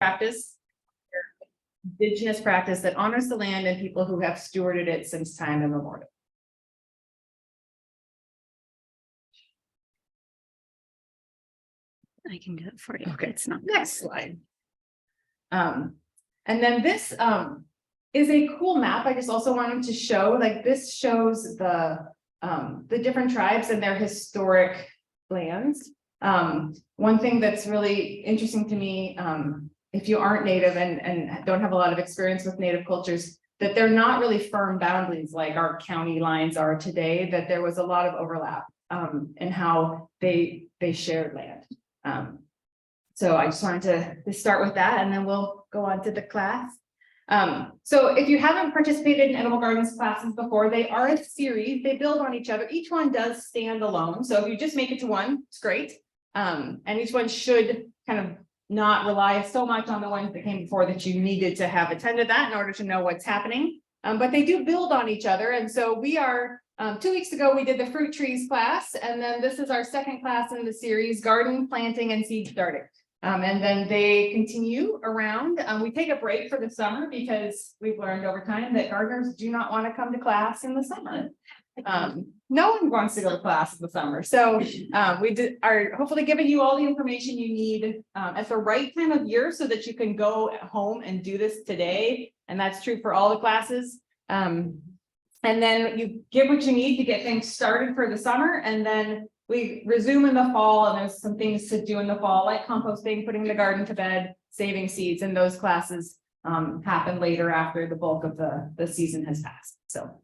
practice, indigenous practice that honors the land and people who have stewarded it since time immemorial. I can do it for you. Okay. It's not. Next slide. And then this is a cool map. I just also wanted to show, like, this shows the different tribes and their historic lands. One thing that's really interesting to me, if you aren't Native and don't have a lot of experience with Native cultures, that they're not really firm boundaries like our county lines are today, that there was a lot of overlap in how they shared land. So I just wanted to start with that, and then we'll go on to the class. So if you haven't participated in Edible Gardens classes before, they are a series, they build on each other. Each one does stand alone. So if you just make it to one, it's great. And each one should kind of not rely so much on the ones that came before that you needed to have attended that in order to know what's happening. But they do build on each other. And so we are, 2 weeks ago, we did the fruit trees class, and then this is our second class in the series, garden planting and seed starting. And then they continue around. We take a break for the summer because we've learned over time that gardeners do not want to come to class in the summer. No one wants to go to class in the summer. So we are hopefully giving you all the information you need at the right time of year so that you can go home and do this today. And that's true for all the classes. And then you get what you need to get things started for the summer, and then we resume in the fall, and there's some things to do in the fall, like composting, putting the garden to bed, saving seeds, and those classes happen later after the bulk of the season has passed. So.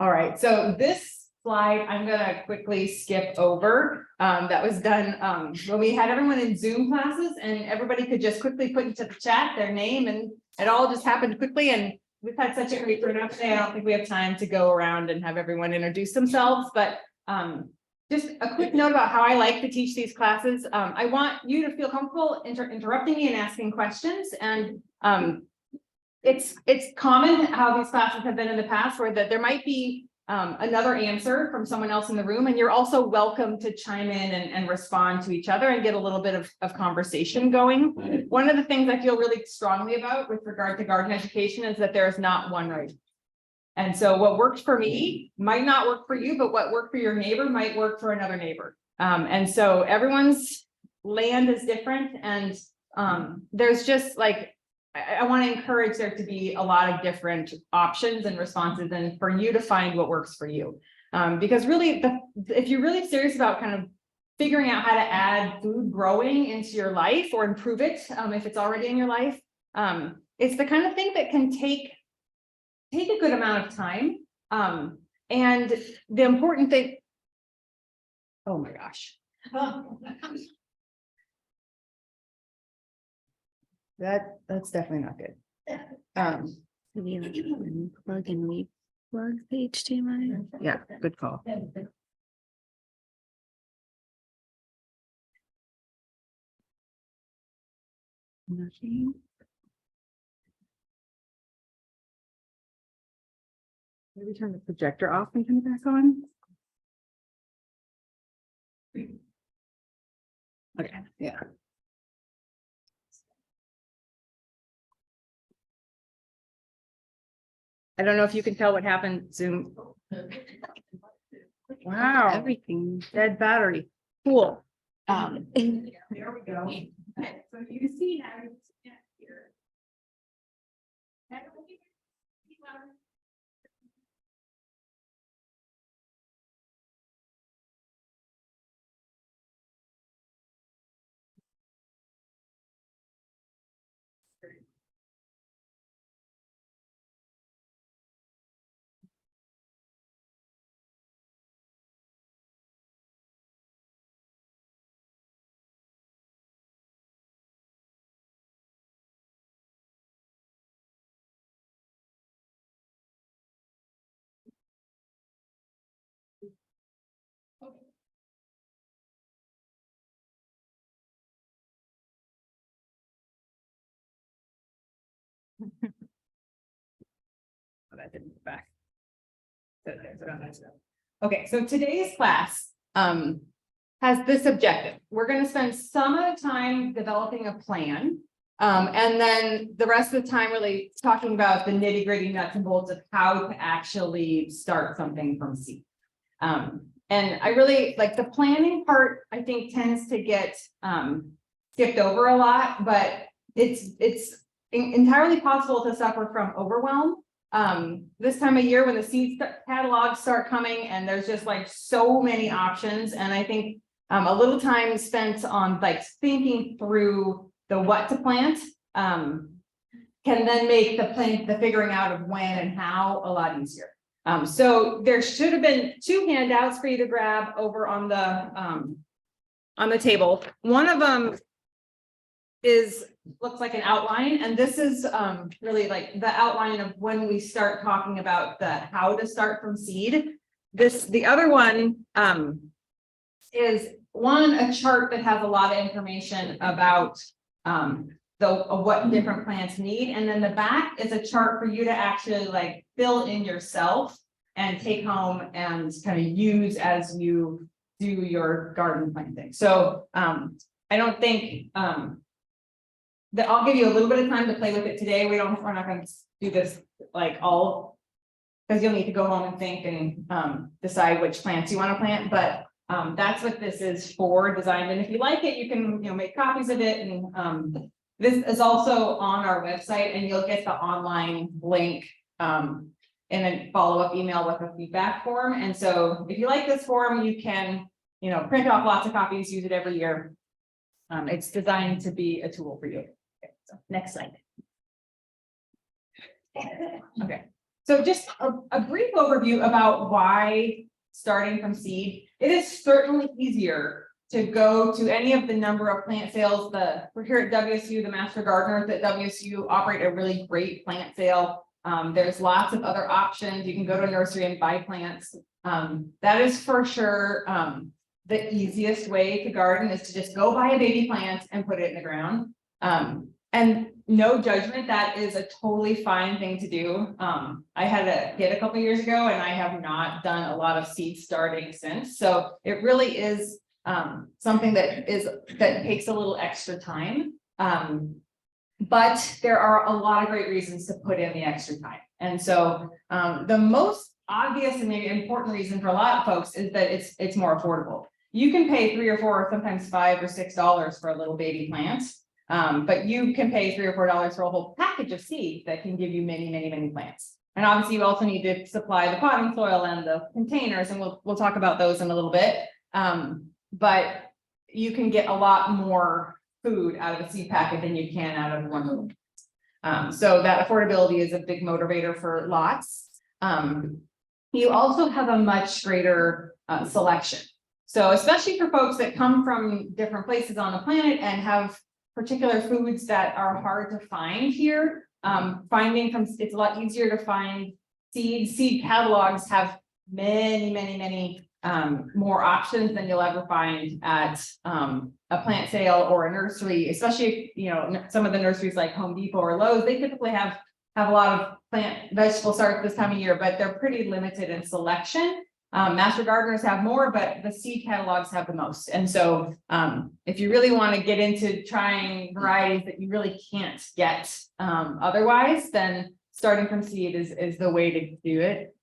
All right, so this slide, I'm gonna quickly skip over. That was done when we had everyone in Zoom classes, and everybody could just quickly put into the chat their name, and it all just happened quickly. And we've had such a great turnout today. I don't think we have time to go around and have everyone introduce themselves, but just a quick note about how I like to teach these classes. I want you to feel comfortable interrupting me and asking questions. And it's common how these classes have been in the past, where that there might be another answer from someone else in the room, and you're also welcome to chime in and respond to each other and get a little bit of conversation going. One of the things I feel really strongly about with regard to garden education is that there is not one right. And so what worked for me might not work for you, but what worked for your neighbor might work for another neighbor. And so everyone's land is different, and there's just like, I want to encourage there to be a lot of different options and responses, and for you to find what works for you. Because really, if you're really serious about kind of figuring out how to add food growing into your life or improve it, if it's already in your life, it's the kind of thing that can take a good amount of time. And the important thing, oh my gosh. That's definitely not good. Maybe like plug and re-plug the HDMI. Yeah, good call. Nothing. Maybe turn the projector off and turn it back on. Okay, yeah. I don't know if you can tell what happened, Zoom. Wow, Everything. dead battery. Cool. There we go. So you see now, here. Oh, that didn't go back. Okay, so today's class, has this objective. We're gonna spend some of the time developing a plan. And then the rest of the time really talking about the nitty gritty nuts and bolts of how to actually start something from seed. And I really like the planning part, I think tends to get skipped over a lot, but it's entirely possible to suffer from overwhelm. This time of year when the seed catalogs start coming and there's just like so many options. And I think a little time spent on like thinking through the what to plant can then make the figuring out of when and how a lot easier. So there should have been 2 handouts for you to grab over on the table. One of them looks like an outline, and this is really like the outline of when we start talking about the how to start from seed. The other one is a chart that has a lot of information about what different plants need, and then the back is a chart for you to actually like fill in yourself and take home and kind of use as you do your garden planting. So I don't think that I'll give you a little bit of time to play with it today. We're not going to do this like all, because you'll need to go home and think and decide which plants you want to plant, but that's what this is for, designed. And if you like it, you can make copies of it. And this is also on our website, and you'll get the online link in a follow-up email with a feedback form. And so if you like this form, you can print off lots of copies, use it every year. It's designed to be a tool for you. Okay, so next slide. Okay, so just a brief overview about why starting from seed. It is certainly easier to go to any of the number of plant sales. We're here at WSU, the Master Gardeners at WSU operate a really great plant sale. There's lots of other options. You can go to a nursery and buy plants. That is for sure the easiest way to garden is to just go buy a baby plant and put it in the ground. And no judgment, that is a totally fine thing to do. I had a kid a couple years ago and I have not done a lot of seed starting since. So it really is something that takes a little extra time. But there are a lot of great reasons to put in the extra time. And so the most obvious and maybe important reason for a lot of folks is that it's more affordable. You can pay $3 or $4 or sometimes $5 or $6 for a little baby plant. But you can pay $3 or $4 for a whole package of seed that can give you many, many, many plants. And obviously you also need to supply the potting soil and the containers, and we'll talk about those in a little bit. But you can get a lot more food out of a seed packet than you can out of one little plant. So that affordability is a big motivator for lots. You also have a much greater selection. So especially for folks that come from different places on the planet and have particular foods that are hard to find here, it's a lot easier to find seeds. Seed catalogs have many more options than you'll ever find at a plant sale or a nursery, especially if, some of the nurseries like Home Depot or Lowe's, they typically have a lot of vegetable starts this time of year, but they're pretty limited in selection. Master Gardeners have more, but the seed catalogs have the most. And so if you really want to get into trying varieties that you really can't get otherwise, then starting from seed is the way to do it.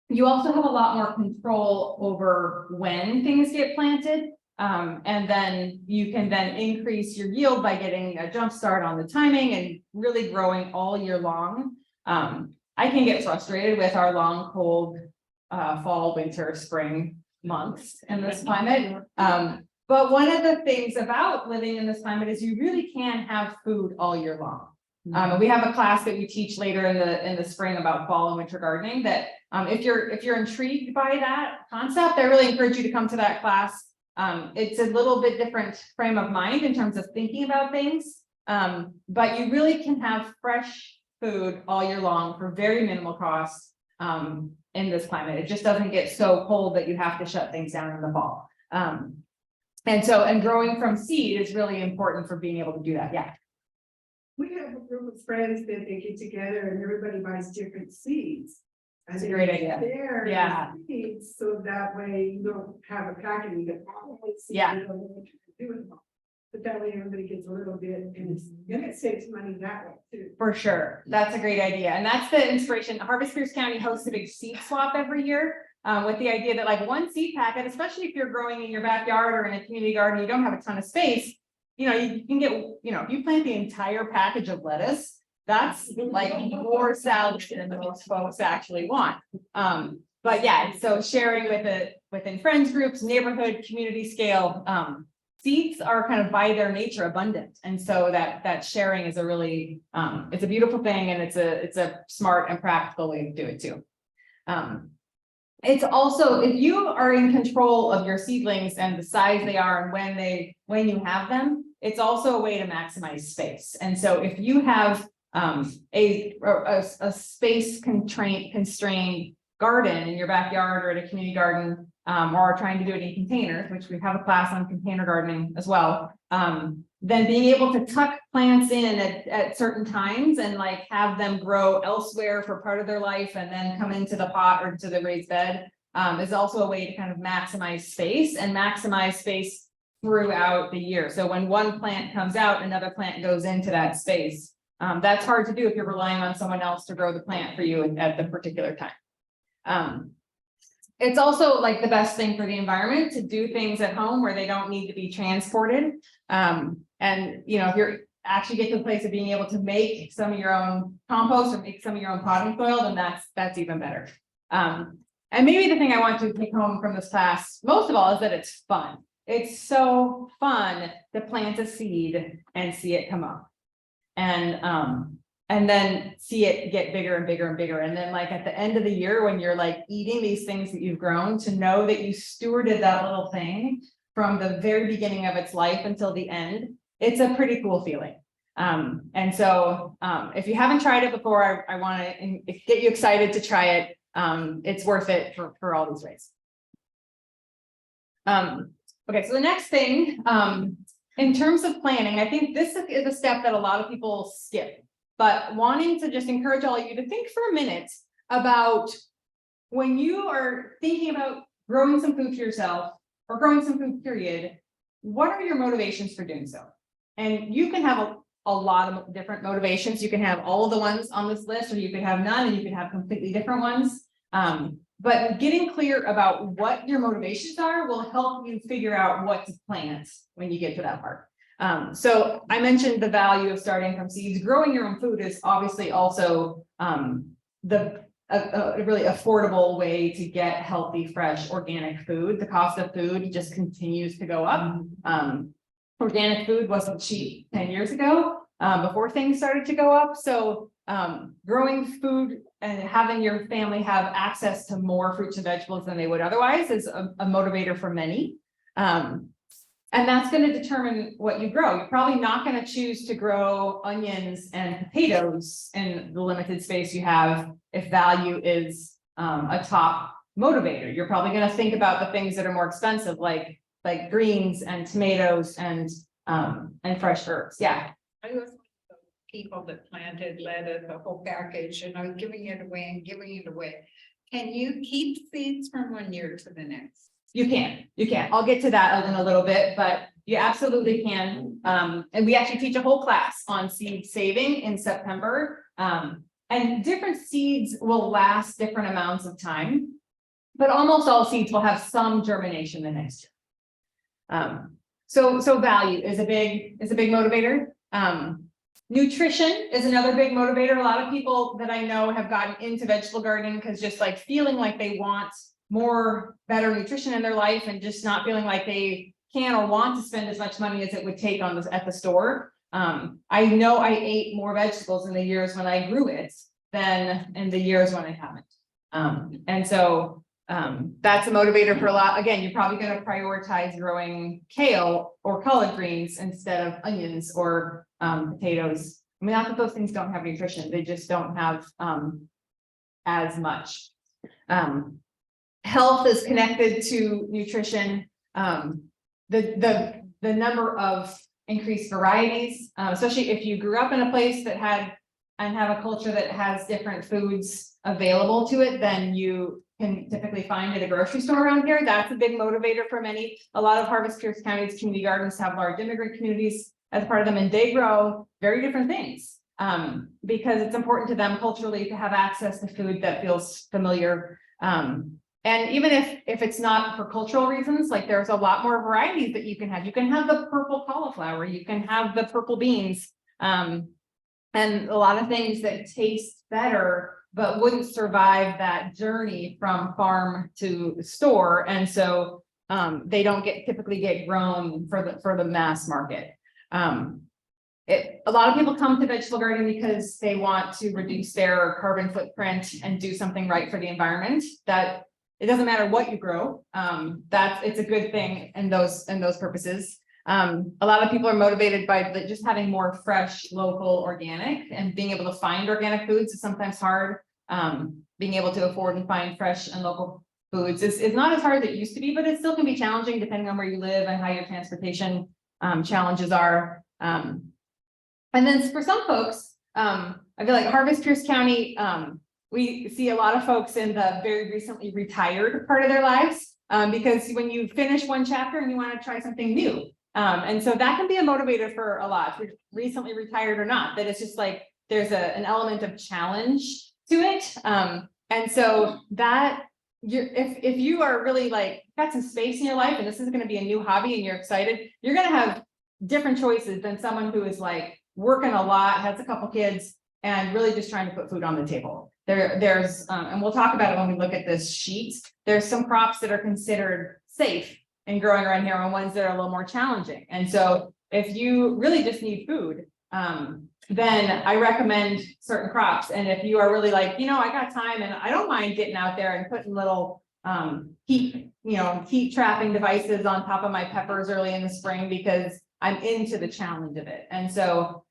You also have a lot more control over when things get planted. And then you can then increase your yield by getting a jump start on the timing and really growing all year long. I can get frustrated with our long, cold fall, winter, spring months in this climate. But one of the things about living in this climate is you really can have food all year long. We have a class that we teach later in the spring about fall and winter gardening that if you're intrigued by that concept, I really encourage you to come to that class. It's a little bit different frame of mind in terms of thinking about things, but you really can have fresh food all year long for very minimal cost in this climate. It just doesn't get so cold that you have to shut things down in the fall. And growing from seed is really important for being able to do that. Yeah. We have a group of friends that they get together and everybody buys different seeds. That's a great idea. There. Yeah. So that way you don't have a packet, you get all the seeds, Yeah. you don't know what you're doing. But that way everybody gets a little bit and it saves money that way too. For sure. That's a great idea. And that's the inspiration. Harvest Pierce County hosts a big seed swap every year. With the idea that like one seed packet, especially if you're growing in your backyard or in a community garden, you don't have a ton of space. You know, you can get, you know, if you plant the entire package of lettuce, that's like more salad than most folks actually want. But yeah, so sharing within friends groups, neighborhood, community scale, seeds are kind of by their nature abundant. And so that sharing is a really, it's a beautiful thing, and it's a smart and practical way to do it too. It's also, if you are in control of your seedlings and the size they are and when you have them, it's also a way to maximize space. And so if you have a space constrained garden in your backyard or at a community garden, or trying to do it in containers, which we have a class on container gardening as well, then being able to tuck plants in at certain times and like have them grow elsewhere for part of their life and then come into the pot or to the raised bed is also a way to kind of maximize space throughout the year. So when one plant comes out, another plant goes into that space. That's hard to do if you're relying on someone else to grow the plant for you at the particular time. It's also like the best thing for the environment to do things at home where they don't need to be transported. And you know, if you're actually get to the place of being able to make some of your own compost or make some of your own potting soil, then that's even better. And maybe the thing I want to take home from this class, most of all, is that it's fun. It's so fun to plant a seed and see it come up. And then see it get bigger and bigger and bigger. And then like at the end of the year, when you're like eating these things that you've grown, to know that you stewarded that little thing from the very beginning of its life until the end, it's a pretty cool feeling. And so if you haven't tried it before, I want to get you excited to try it. It's worth it for all these ways. Okay, so the next thing, in terms of planning, I think this is a step that a lot of people skip. But wanting to just encourage all of you to think for a minute about when you are thinking about growing some food for yourself or growing some food period, what are your motivations for doing so? And you can have a lot of different motivations. You can have all of the ones on this list, or you could have none, and you could have completely different ones. But getting clear about what your motivations are will help you figure out what to plant when you get to that part. So I mentioned the value of starting from seeds. Growing your own food is obviously also a really affordable way to get healthy, fresh, organic food. The cost of food just continues to go up. Organic food wasn't cheap 10 years ago, before things started to go up. So growing food and having your family have access to more fruits and vegetables than they would otherwise is a motivator for many. And that's going to determine what you grow. You're probably not going to choose to grow onions and potatoes in the limited space you have if value is a top motivator. You're probably going to think about the things that are more expensive, like greens and tomatoes and fresh herbs. Yeah. I was one of those people that planted lettuce, a whole package, and I was giving it away and giving it away. Can you keep seeds from one year to the next? You can. I'll get to that in a little bit, but you absolutely can. And we actually teach a whole class on seed saving in September. And different seeds will last different amounts of time, but almost all seeds will have some germination the next year. So value is a big motivator. Nutrition is another big motivator. A lot of people that I know have gotten into vegetable gardening because just like feeling like they want better nutrition in their life and just not feeling like they can or want to spend as much money as it would take at the store. I know I ate more vegetables in the years when I grew it than in the years when I haven't. And so that's a motivator for a lot. Again, you're probably going to prioritize growing kale or collard greens instead of onions or potatoes. I mean, not that those things don't have nutrition, they just don't have as much. Health is connected to nutrition. The number of increased varieties, especially if you grew up in a place that had and have a culture that has different foods available to it than you can typically find at a grocery store around here. That's a big motivator for many. A lot of Harvest Pierce County's community gardens have large immigrant communities as part of them, and they grow very different things. Because it's important to them culturally to have access to food that feels familiar. And even if it's not for cultural reasons, like there's a lot more varieties that you can have. You can have the purple cauliflower, you can have the purple beans. And a lot of things that taste better, but wouldn't survive that journey from farm to store. And so they don't typically get grown for the mass market. A lot of people come to vegetable gardening because they want to reduce their carbon footprint and do something right for the environment. That it doesn't matter what you grow, it's a good thing in those purposes. A lot of people are motivated by just having more fresh, local, organic, and being able to find organic foods is sometimes hard. Being able to afford and find fresh and local foods is not as hard as it used to be, but it still can be challenging depending on where you live and how your transportation challenges are. And then for some folks, I feel like Harvest Pierce County, we see a lot of folks in the very recently retired part of their lives, because when you finish one chapter and you want to try something new. And so that can be a motivator for a lot, if you're recently retired or not, that it's just like, there's an element of challenge to it. And so that if you are really like got some space in your life and this is going to be a new hobby and you're excited, you're going to have different choices than someone who is like working a lot, has a couple kids, and really just trying to put food on the table. There's and we'll talk about it when we look at this sheet. There's some crops that are considered safe in growing around here and ones that are a little more challenging. And so if you really just need food, then I recommend certain crops. And if you are really like, I got time and I don't mind getting out there and putting little heat trapping devices on top of my peppers early in the spring because I'm into the challenge of it. And so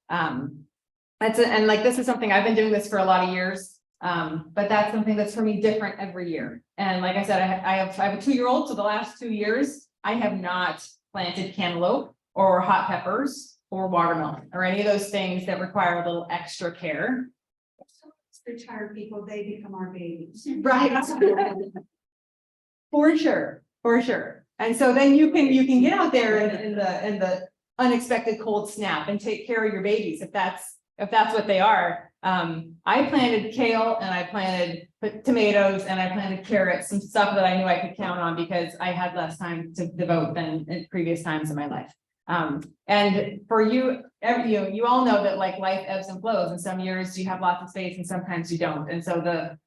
this is something I've been doing this for a lot of years. But that's something that's for me different every year. And like I said, I have a 2-year-old. So the last 2 years, I have not planted cantaloupe or hot peppers or watermelon or any of those things that require a little extra care. Retired people, they become our babies. Right. For sure. And so then you can get out there in the unexpected cold snap and take care of your babies if that's what they are. I planted kale and I planted tomatoes and I planted carrots, some stuff that I knew I could count on because I had less time to devote than in previous times in my life. And for you all know that like life ebbs and flows, and some years you have lots of space and sometimes you don't. And so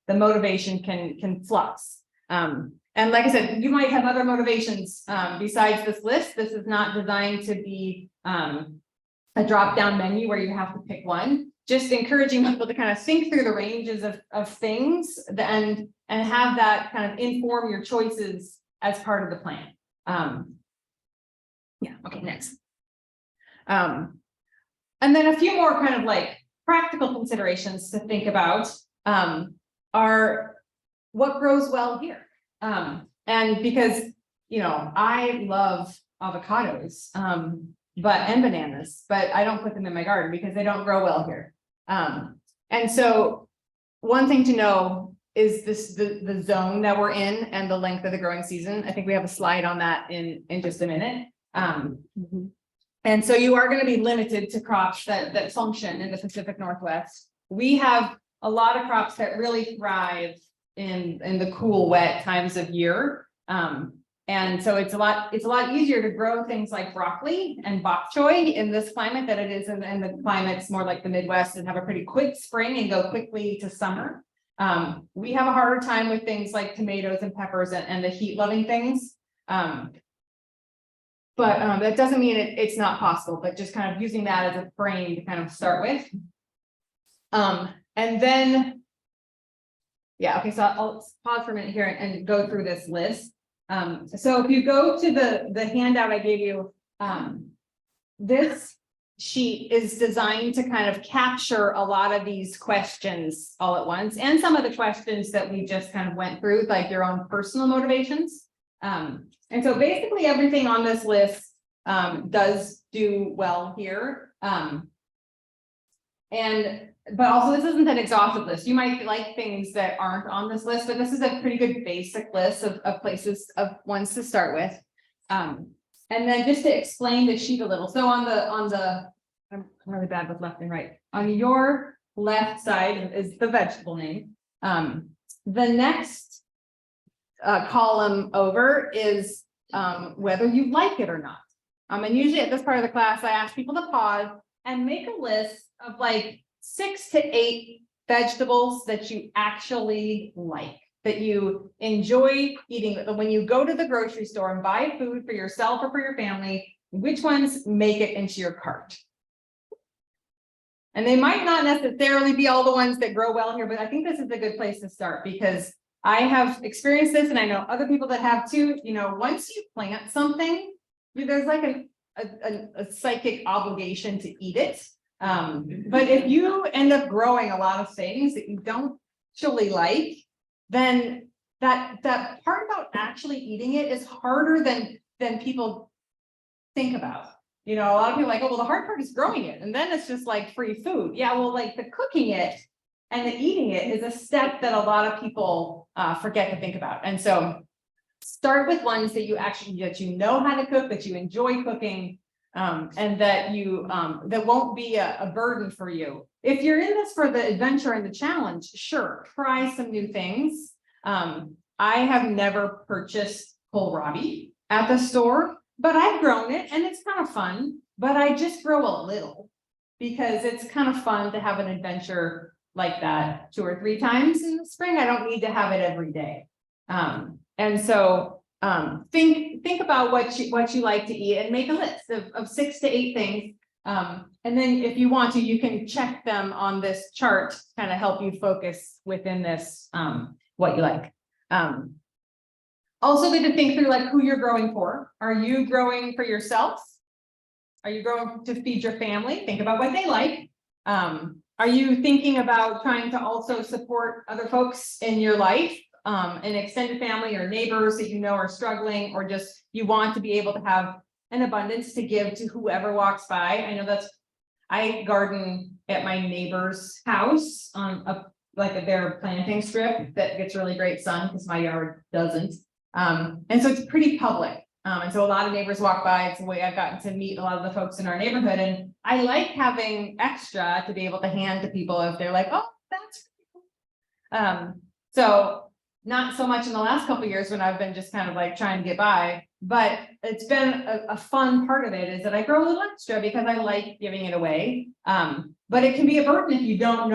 the motivation can flux. And like I said, you might have other motivations besides this list. This is not designed to be a drop-down menu where you have to pick one. Just encouraging people to kind of think through the ranges of things and have that kind of inform your choices as part of the plan. Okay, next. And then a few more kind of like practical considerations to think about are what grows well here. And because, I love avocados, and bananas, but I don't put them in my garden because they don't grow well here. And so one thing to know is the zone that we're in and the length of the growing season. I think we have a slide on that in just a minute. And so you are going to be limited to crops that function in the Pacific Northwest. We have a lot of crops that really thrive in the cool, wet times of year. And so it's a lot easier to grow things like broccoli and bok choy in this climate than it is in the climates more like the Midwest and have a pretty quick spring and go quickly to summer. We have a harder time with things like tomatoes and peppers and the heat loving things. But that doesn't mean it's not possible, but just kind of using that as a frame to kind of start with. And then, okay, so I'll pause for a minute here and go through this list. So if you go to the handout I gave you, this sheet is designed to kind of capture a lot of these questions all at once, and some of the questions that we just kind of went through, like your own personal motivations. And so basically everything on this list does do well here. And but also this isn't an exhaustive list. You might like things that aren't on this list, but this is a pretty good basic list of places of ones to start with. And then just to explain the sheet a little, so on the, I'm really bad with left and right. On your left side is the vegetable name. The next column over is whether you like it or not. And usually at this part of the class, I ask people to pause and make a list of like 6 to 8 vegetables that you actually like, that you enjoy eating. When you go to the grocery store and buy food for yourself or for your family, which ones make it into your cart? And they might not necessarily be all the ones that grow well here, but I think this is a good place to start because I have experienced this and I know other people that have too. You know, once you plant something, there's like a psychic obligation to eat it. But if you end up growing a lot of things that you don't actually like, then that part about actually eating it is harder than people think about. You know, a lot of people are like, oh, well, the hard part is growing it. And then it's just like free food. Yeah, well, like the cooking it and the eating it is a step that a lot of people forget to think about. And so start with ones that you know how to cook, that you enjoy cooking, and that you that won't be a burden for you. If you're in this for the adventure and the challenge, sure, try some new things. I have never purchased kohlrabi at the store, but I've grown it and it's kind of fun. But I just grow a little because it's kind of fun to have an adventure like that 2 or 3 times in the spring. I don't need to have it every day. And so think about what you like to eat and make a list of 6 to 8 things. And then if you want to, you can check them on this chart to kind of help you focus within this, what you like. Also good to think through like who you're growing for. Are you growing for yourself? Are you growing to feed your family? Think about what they like. Are you thinking about trying to also support other folks in your life? An extended family or neighbors that you know are struggling, or just you want to be able to have an abundance to give to whoever walks by. I know I garden at my neighbor's house on their planting strip that gets really great sun because my yard doesn't. And so it's pretty public. And so a lot of neighbors walk by. It's a way I've gotten to meet a lot of the folks in our neighborhood. And I like having extra to be able to hand to people if they're like, oh, that's pretty cool. So not so much in the last couple of years when I've been just kind of like trying to get by, but it's been a fun part of it is that I grow a little extra because I like giving it away. But it can be a burden if you don't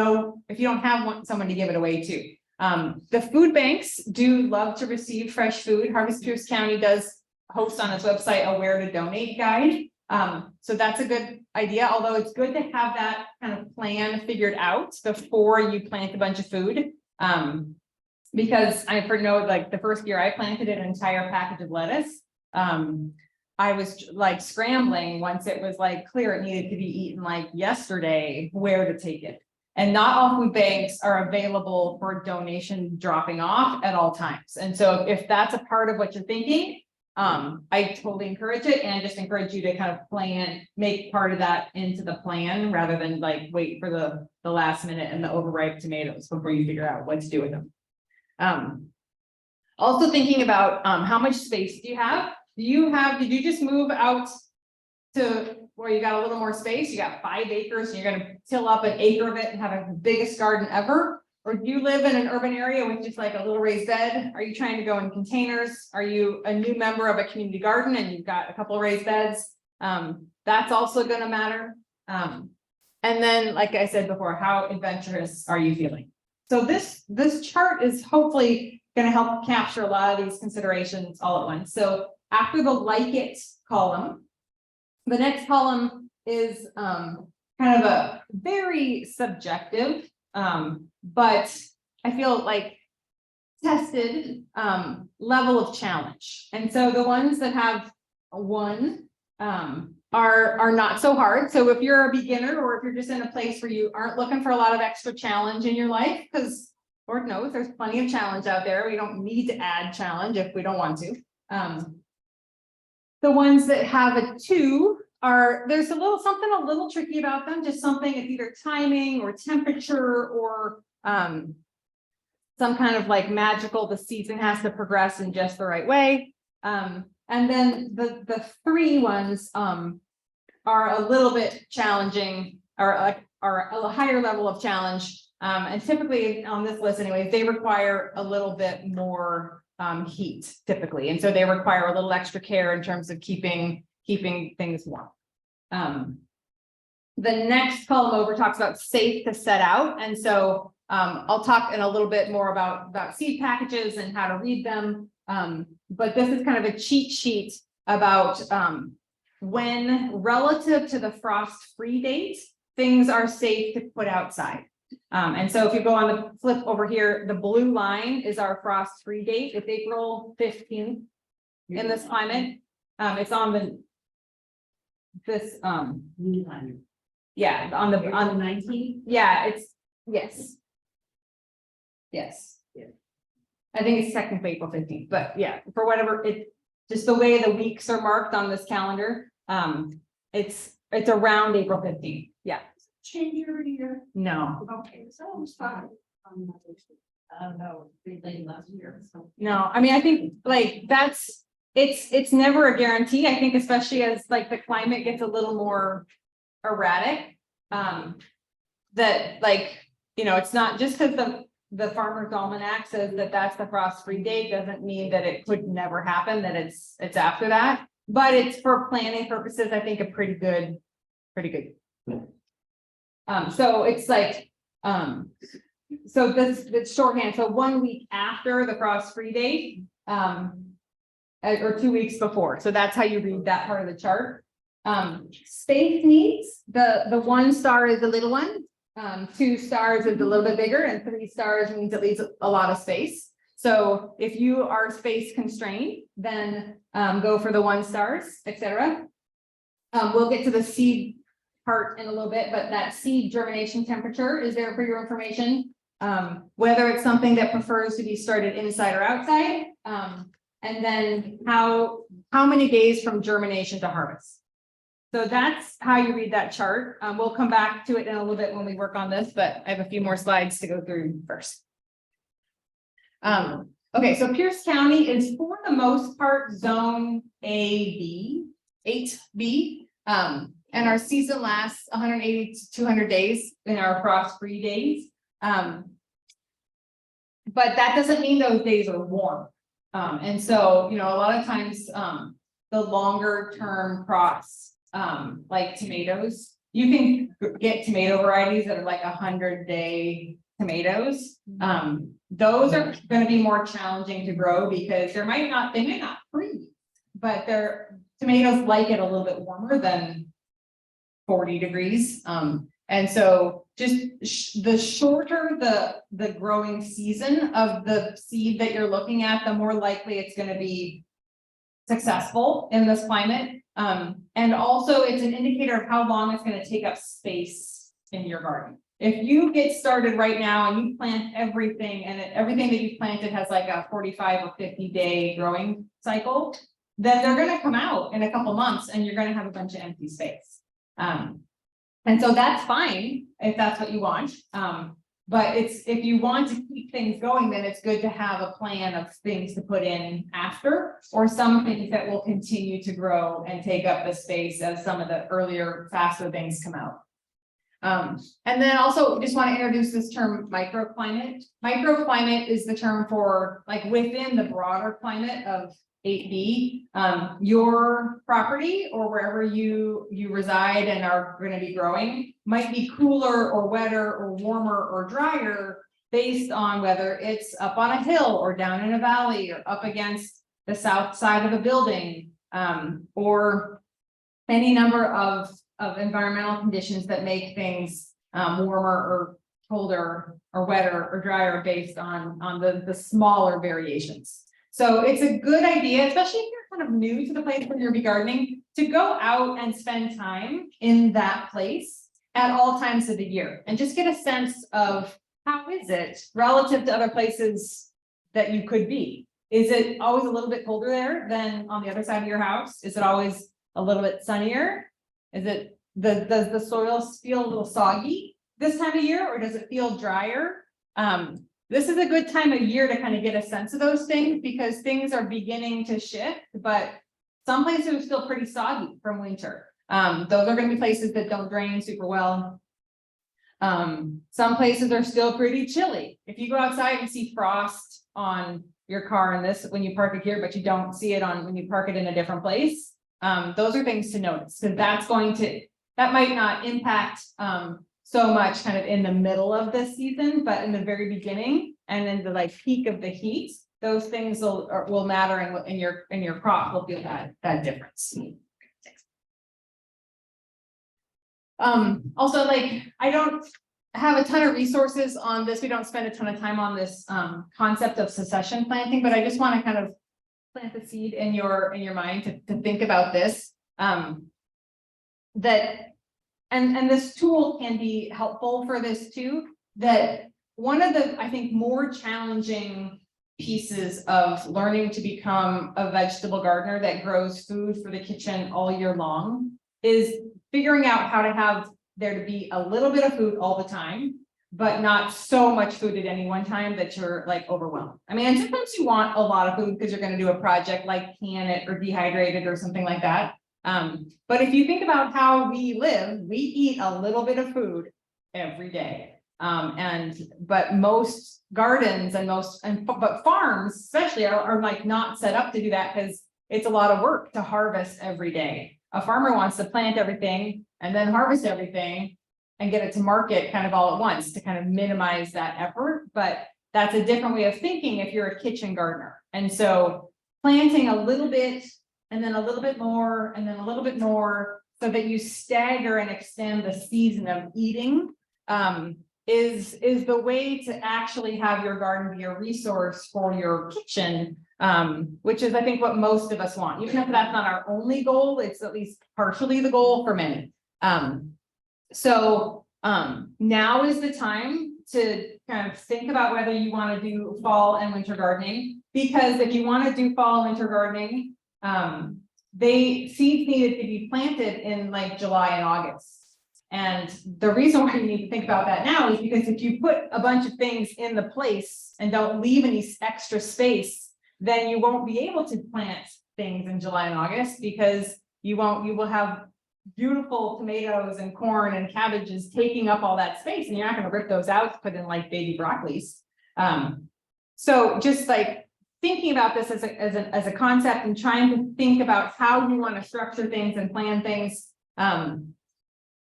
have someone to give it away to. The food banks do love to receive fresh food. Harvest Pierce County does host on its website a where to donate guide. So that's a good idea, although it's good to have that kind of plan figured out before you plant a bunch of food. Because like the first year I planted an entire package of lettuce. I was like scrambling once it was like clear it needed to be eaten like yesterday, where to take it. And not all food banks are available for donation dropping off at all times. And so if that's a part of what you're thinking, I totally encourage it and just encourage you to kind of make part of that into the plan rather than like wait for the last minute and the overripe tomatoes before you figure out what to do with them. Also thinking about how much space do you have? Did you just move out to where you got a little more space? You got 5 acres and you're going to till up an acre of it and have the biggest garden ever? Or do you live in an urban area with just like a little raised bed? Are you trying to go in containers? Are you a new member of a community garden and you've got a couple of raised beds? That's also going to matter. And then, like I said before, how adventurous are you feeling? So this chart is hopefully going to help capture a lot of these considerations all at once. So after the like it column, the next column is kind of a very subjective, but I feel like tested level of challenge. And so the ones that have 1 are not so hard. So if you're a beginner or if you're just in a place where you aren't looking for a lot of extra challenge in your life, because Lord knows there's plenty of challenge out there. We don't need to add challenge if we don't want to. The ones that have a 2 there's something a little tricky about them, just something, it's either timing or temperature or, some kind of like magical, the season has to progress in just the right way. And then the three ones, are a little bit challenging, are a higher level of challenge. And typically on this list anyways, they require a little bit more, heat typically. And so they require a little extra care in terms of keeping things warm. The next column over talks about safe to set out. And so I'll talk in a little bit more about seed packages and how to read them. But this is kind of a cheat sheet about when relative to the frost-free date, things are safe to put outside. And so if you go on the flip over here, the blue line is our frost-free date. It's April 15th in this climate. It's on this yeah, on the 19th. Yeah, it's yes. Yes. Yeah. I think it's technically April 15th, but yeah, for whatever just the way the weeks are marked on this calendar, it's around April 15th. Yeah. Change every year. No, Okay, so it's fine. No, they late last year, so. no, I mean, I think like it's never a guarantee. I think especially as like the climate gets a little more erratic. That like, it's not just because the Farmer's Almanac says that that's the frost-free date doesn't mean that it could never happen, that it's after that. But it's for planning purposes, I think a pretty good. So it's like, so this shorthand, so 1 week after the frost-free date, or 2 weeks before. So that's how you read that part of the chart. Space needs, the 1 star is the little one. 2 stars is a little bit bigger, and 3 stars means it leaves a lot of space. So if you are space constrained, then go for the 1 stars, etc. We'll get to the seed part in a little bit, but that seed germination temperature is there for your information. Whether it's something that prefers to be started inside or outside, and then how many days from germination to harvest. So that's how you read that chart. We'll come back to it in a little bit when we work on this, but I have a few more slides to go through first. Okay, so Pierce County is for the most part zone AB, 8B. And our season lasts 180 to 200 days in our frost-free days. But that doesn't mean those days are warm. And so, a lot of times, the longer term crops, like tomatoes, you can get tomato varieties that are like 100-day tomatoes. Those are going to be more challenging to grow because they may not freeze, but tomatoes like it a little bit warmer than 40 degrees. And so just the shorter the growing season of the seed that you're looking at, the more likely it's going to be successful in this climate. And also it's an indicator of how long it's going to take up space in your garden. If you get started right now and you plant everything and everything that you planted has like a 45 or 50-day growing cycle, then they're going to come out in a couple months and you're going to have a bunch of empty space. And so that's fine if that's what you want. But if you want to keep things going, then it's good to have a plan of things to put in after, or some things that will continue to grow and take up the space as some of the earlier, faster things come out. And then also just want to introduce this term microclimate. Microclimate is the term for like within the broader climate of 8B, your property or wherever you reside and are going to be growing might be cooler or wetter or warmer or drier based on whether it's up on a hill or down in a valley or up against the south side of a building, or any number of environmental conditions that make things warmer or colder or wetter or drier based on the smaller variations. So it's a good idea, especially if you're kind of new to the place where you'll be gardening, to go out and spend time in that place at all times of the year and just get a sense of how is it relative to other places that you could be. Is it always a little bit colder there than on the other side of your house? Is it always a little bit sunnier? does the soil feel a little soggy this time of year, or does it feel drier? This is a good time of year to kind of get a sense of those things, because things are beginning to shift, but some places are still pretty soggy from winter. Those are gonna be places that don't drain super well. Some places are still pretty chilly. If you go outside and see frost on your car in this, when you park it here, but you don't see it on when you park it in a different place, those are things to notice, because that might not impact so much kind of in the middle of the season, but in the very beginning and in the like peak of the heat, those things will matter, and in your crop will feel that difference. Also, like, I don't have a ton of resources on this. We don't spend a ton of time on this concept of succession planting, but I just want to kind of plant the seed in your mind to think about this. And this tool can be helpful for this too, that one of the, I think, more challenging pieces of learning to become a vegetable gardener that grows food for the kitchen all year long is figuring out how to have there to be a little bit of food all the time, but not so much food at any one time that you're like overwhelmed. I mean, and sometimes you want a lot of food because you're going to do a project like can it or dehydrate it or something like that. But if you think about how we live, we eat a little bit of food every day. But most gardens but farms especially are like not set up to do that, because it's a lot of work to harvest every day. A farmer wants to plant everything and then harvest everything and get it to market kind of all at once to kind of minimize that effort. But that's a different way of thinking if you're a kitchen gardener. And so planting a little bit and then a little bit more and then a little bit more, so that you stagger and extend the season of eating, is the way to actually have your garden be a resource for your kitchen, which is, I think, what most of us want. Even if that's not our only goal, it's at least partially the goal for many. So now is the time to kind of think about whether you want to do fall and winter gardening, because if you want to do fall and winter gardening, seeds needed to be planted in like July and August. And the reason why you need to think about that now is because if you put a bunch of things in the place and don't leave any extra space, then you won't be able to plant things in July and August, because you will have beautiful tomatoes and corn and cabbages taking up all that space, and you're not going to rip those out to put in like baby broccolis. So just like thinking about this as a concept and trying to think about how you want to structure things and plan things,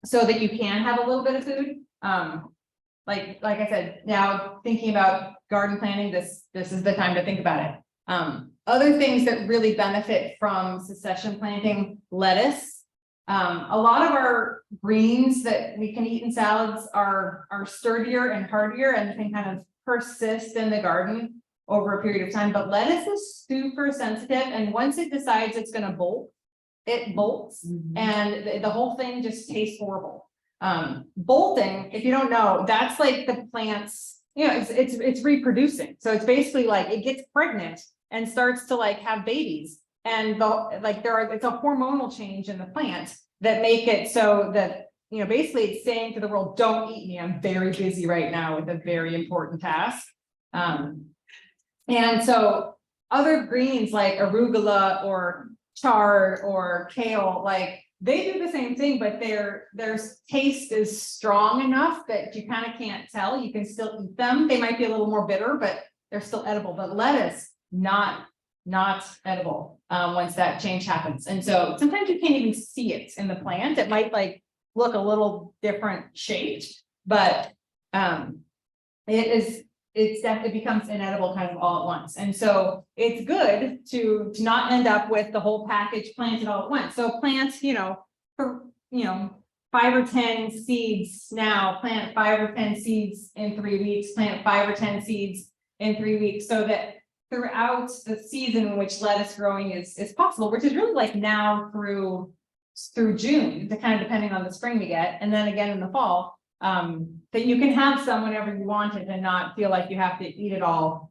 so that you can have a little bit of food. Like I said, now thinking about garden planting, this is the time to think about it. Other things that really benefit from succession planting: lettuce. A lot of our greens that we can eat in salads are sturdier and hardier and can kind of persist in the garden over a period of time. But lettuce is super sensitive, and once it decides it's going to bolt, it bolts, and the whole thing just tastes horrible. Bolting, if you don't know, that's like the plant's, it's reproducing. So it's basically like it gets pregnant and starts to like have babies, and it's a hormonal change in the plant that make it so that, basically it's saying to the world, don't eat me, I'm very busy right now with a very important task. And so other greens like arugula or chard or kale, like they do the same thing, but their taste is strong enough that you kind of can't tell. You can still eat them. They might be a little more bitter, but they're still edible. But lettuce, not edible once that change happens. And so sometimes you can't even see it in the plant. It might like look a little different shaped, but it definitely becomes inedible kind of all at once. And so it's good to not end up with the whole package planted all at once. So plant, for 5 or 10 seeds now, plant 5 or 10 seeds in 3 weeks, plant 5 or 10 seeds in 3 weeks, so that throughout the season in which lettuce growing is possible, which is really like now through June, kind of depending on the spring we get, and then again in the fall, that you can have some whenever you want it and not feel like you have to eat it all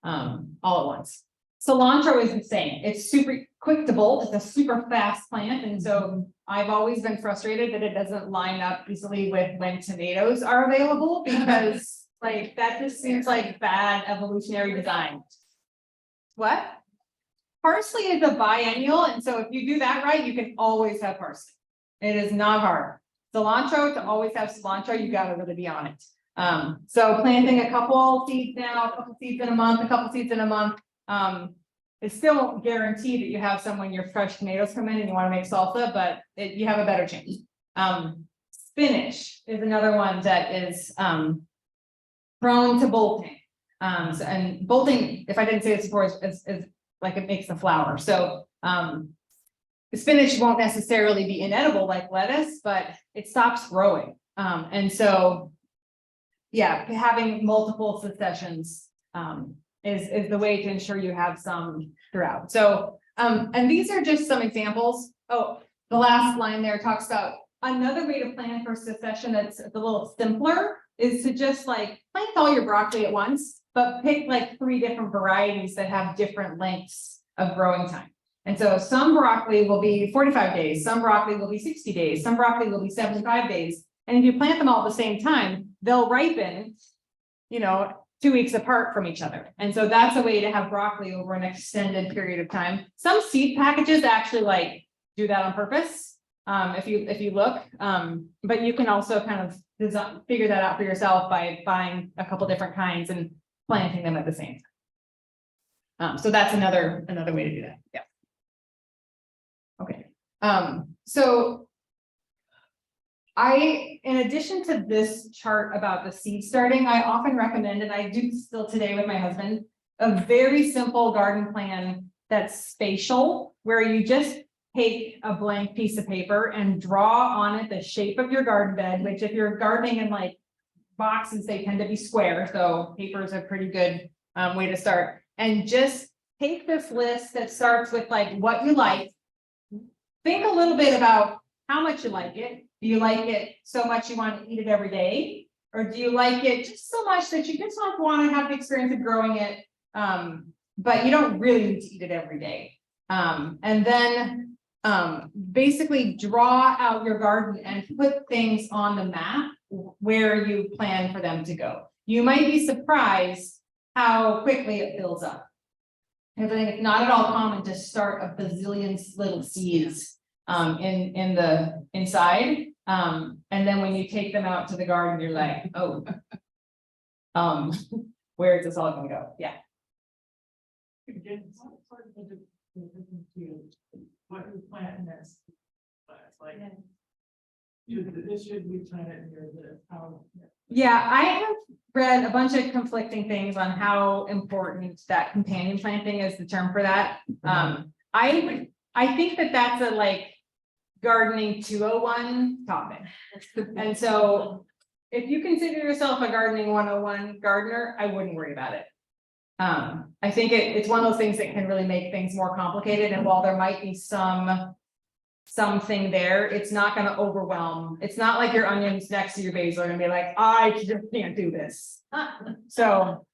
at once. Cilantro is the same. It's super quick to bolt, it's a super fast plant, and so I've always been frustrated that it doesn't line up easily with when tomatoes are available, because like, that just seems like bad evolutionary design. What? Parsley is a biennial, and so if you do that right, you can always have parsley. It is not hard. Cilantro, to always have cilantro, you gotta really be on it. So planting a couple seeds now, a couple seeds in a month, a couple seeds in a month. It still won't guarantee that you have some when your fresh tomatoes come in and you wanna make salsa, but you have a better chance. Spinach is another one that is, prone to bolting. And bolting, if I didn't say this before, is like it makes the flour. So, spinach won't necessarily be inedible like lettuce, but it stops growing. And so, yeah, having multiple successions, is the way to ensure you have some throughout. So, and these are just some examples. Oh, the last line there talks about another way to plan for succession that's a little simpler is to just like plant all your broccoli at once, but pick like 3 different varieties that have different lengths of growing time. And so some broccoli will be 45 days, some broccoli will be 60 days, some broccoli will be 75 days. And if you plant them all at the same time, they'll ripen, 2 weeks apart from each other. And so that's a way to have broccoli over an extended period of time. Some seed packages actually like do that on purpose. If you look, but you can also kind of figure that out for yourself by buying a couple different kinds and planting them at the same time. So that's another way to do that. Yeah. Okay. So in addition to this chart about the seed starting, I often recommend, and I do still today with my husband, a very simple garden plan that's spatial, where you just take a blank piece of paper and draw on it the shape of your garden bed, which if you're gardening in like boxes, they tend to be square. So paper is a pretty good way to start. And just take this list that starts with like what you like. Think a little bit about how much you like it. Do you like it so much you want to eat it every day? Or do you like it just so much that you just want to have the experience of growing it, but you don't really need to eat it every day? And then basically draw out your garden and put things on the map where you plan for them to go. You might be surprised how quickly it fills up. I think it's not at all common to start a bazillion little seeds in the inside. And then when you take them out to the garden, you're like, oh, where is this all gonna go? Yeah. Again, it's not part of the what you plant next. It's like, this should be planted near this, how. Yeah, I have read a bunch of conflicting things on how important that companion planting is, the term for that. I think that that's a like gardening 201 topic. And so if you consider yourself a gardening 101 gardener, I wouldn't worry about it. I think it's one of those things that can really make things more complicated. And while there might be something there, it's not going to overwhelm. It's not like your onions next to your basil are going to be like, I just can't do this. So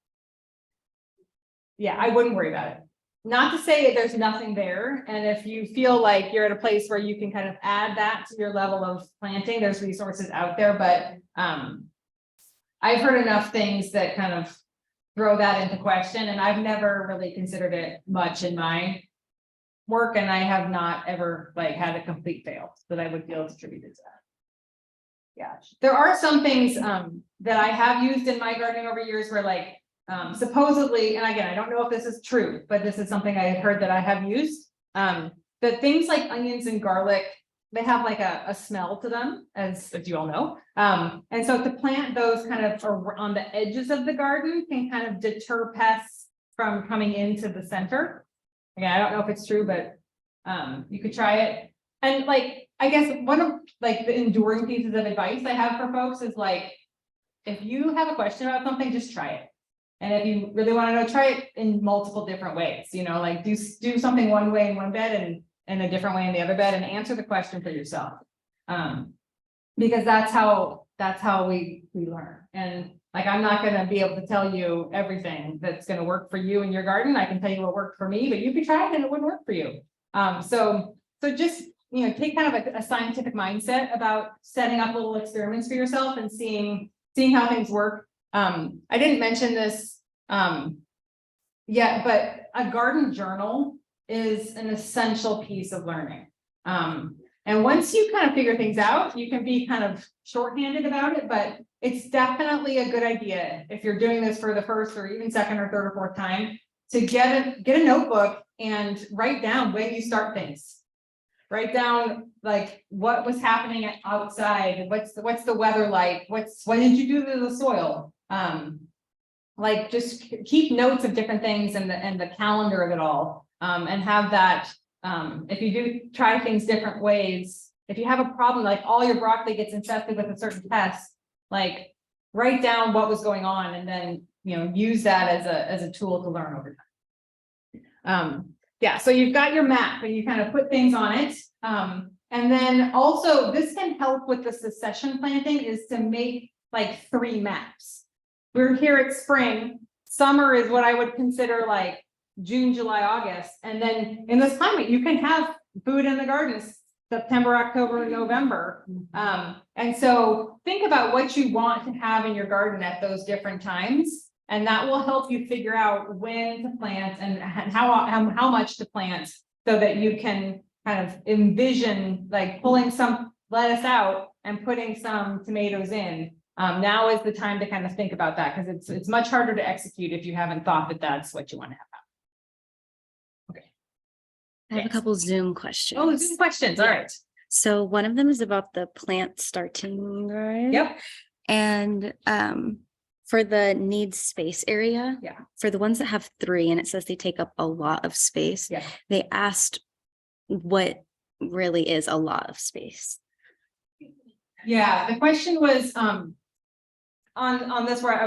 yeah, I wouldn't worry about it. Not to say there's nothing there. And if you feel like you're at a place where you can kind of add that to your level of planting, there's resources out there. But I've heard enough things that kind of throw that into question. And I've never really considered it much in my work. And I have not ever like had a complete fail that I would feel attributed to that. Yeah, there are some things that I have used in my gardening over years where like supposedly, and again, I don't know if this is true, but this is something I heard that I have used. That things like onions and garlic, they have like a smell to them, as you all know. And so to plant those kind of on the edges of the garden can kind of deter pests from coming into the center. Again, I don't know if it's true, but you could try it. And like, I guess one of like the enduring pieces of advice I have for folks is like, if you have a question about something, just try it. And if you really want to know, try it in multiple different ways, like do something one way in one bed and a different way in the other bed and answer the question for yourself. Because that's how we learn. And like, I'm not going to be able to tell you everything that's going to work for you in your garden. I can tell you what worked for me, but you could try it and it wouldn't work for you. So just, take kind of a scientific mindset about setting up little experiments for yourself and seeing how things work. I didn't mention this, yet, but a garden journal is an essential piece of learning. And once you kind of figure things out, you can be kind of shorthanded about it, but it's definitely a good idea if you're doing this for the first or even second or third or fourth time to get a notebook and write down when you start things. Write down like what was happening outside, what's the weather like, what did you do to the soil? Like just keep notes of different things and the calendar of it all. And have that, if you do try things different ways, if you have a problem, like all your broccoli gets infested with a certain pest, like write down what was going on and then, use that as a tool to learn over time. Yeah, so you've got your map and you kind of put things on it. And then also this can help with the succession planting is to make like 3 maps. We're here at spring. Summer is what I would consider like June, July, August. And then in this climate, you can have food in the gardens, September, October, November. And so think about what you want to have in your garden at those different times. And that will help you figure out when to plant and how much to plant so that you can kind of envision like pulling some lettuce out and putting some tomatoes in. Now is the time to kind of think about that because it's much harder to execute if you haven't thought that that's what you want to have. I have a couple Zoom questions. Oh, Zoom questions. All right. So one of them is about the plant starting drive. Yep. And for the needs space area, Yeah. for the ones that have 3 and it says they take up a lot of space, Yeah. they asked what really is a lot of space. Yeah. The question was on this where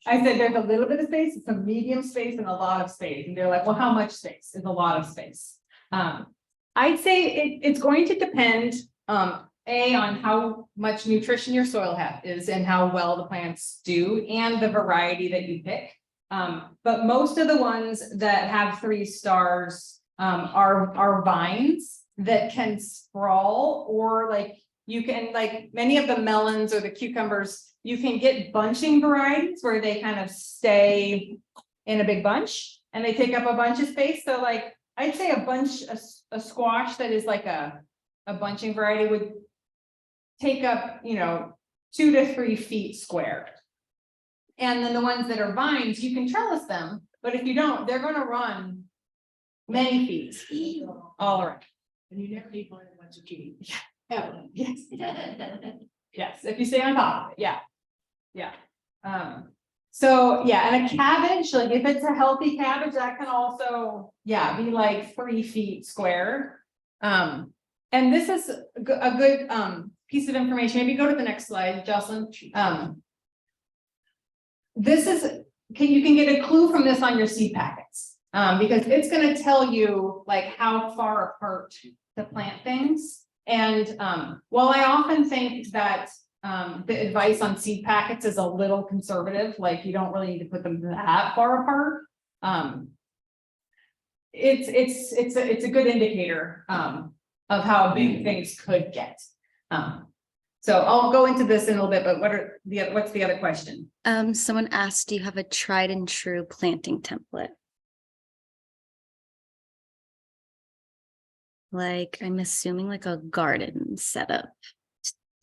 I said there's a little bit of space, it's a medium space and a lot of space. And they're like, well, how much space is a lot of space? I'd say it's going to depend, on how much nutrition your soil is and how well the plants do and the variety that you pick. But most of the ones that have 3 stars are vines that can sprawl or like you can like many of the melons or the cucumbers, you can get bunching varieties where they kind of stay in a big bunch and they take up a bunch of space. So like I'd say a squash that is like a bunching variety would take up, 2 to 3 feet square. And then the ones that are vines, you can trellis them, but if you don't, they're going to run many feet all around. And you never need more than one zucchini. Yeah. Ever. Yes. Yes, if you stay on top of it, yeah. Yeah. So yeah, and a cabbage, like if it's a healthy cabbage, that can also, be like 3 feet square. And this is a good piece of information. Maybe go to the next slide, Jocelyn. This is, you can get a clue from this on your seed packets. Because it's going to tell you like how far apart to plant things. And while I often think that the advice on seed packets is a little conservative, like you don't really need to put them that far apart. It's a good indicator of how big things could get. So I'll go into this in a little bit, but what's the other question? Someone asked, do you have a tried and true planting template? Like, I'm assuming like a garden setup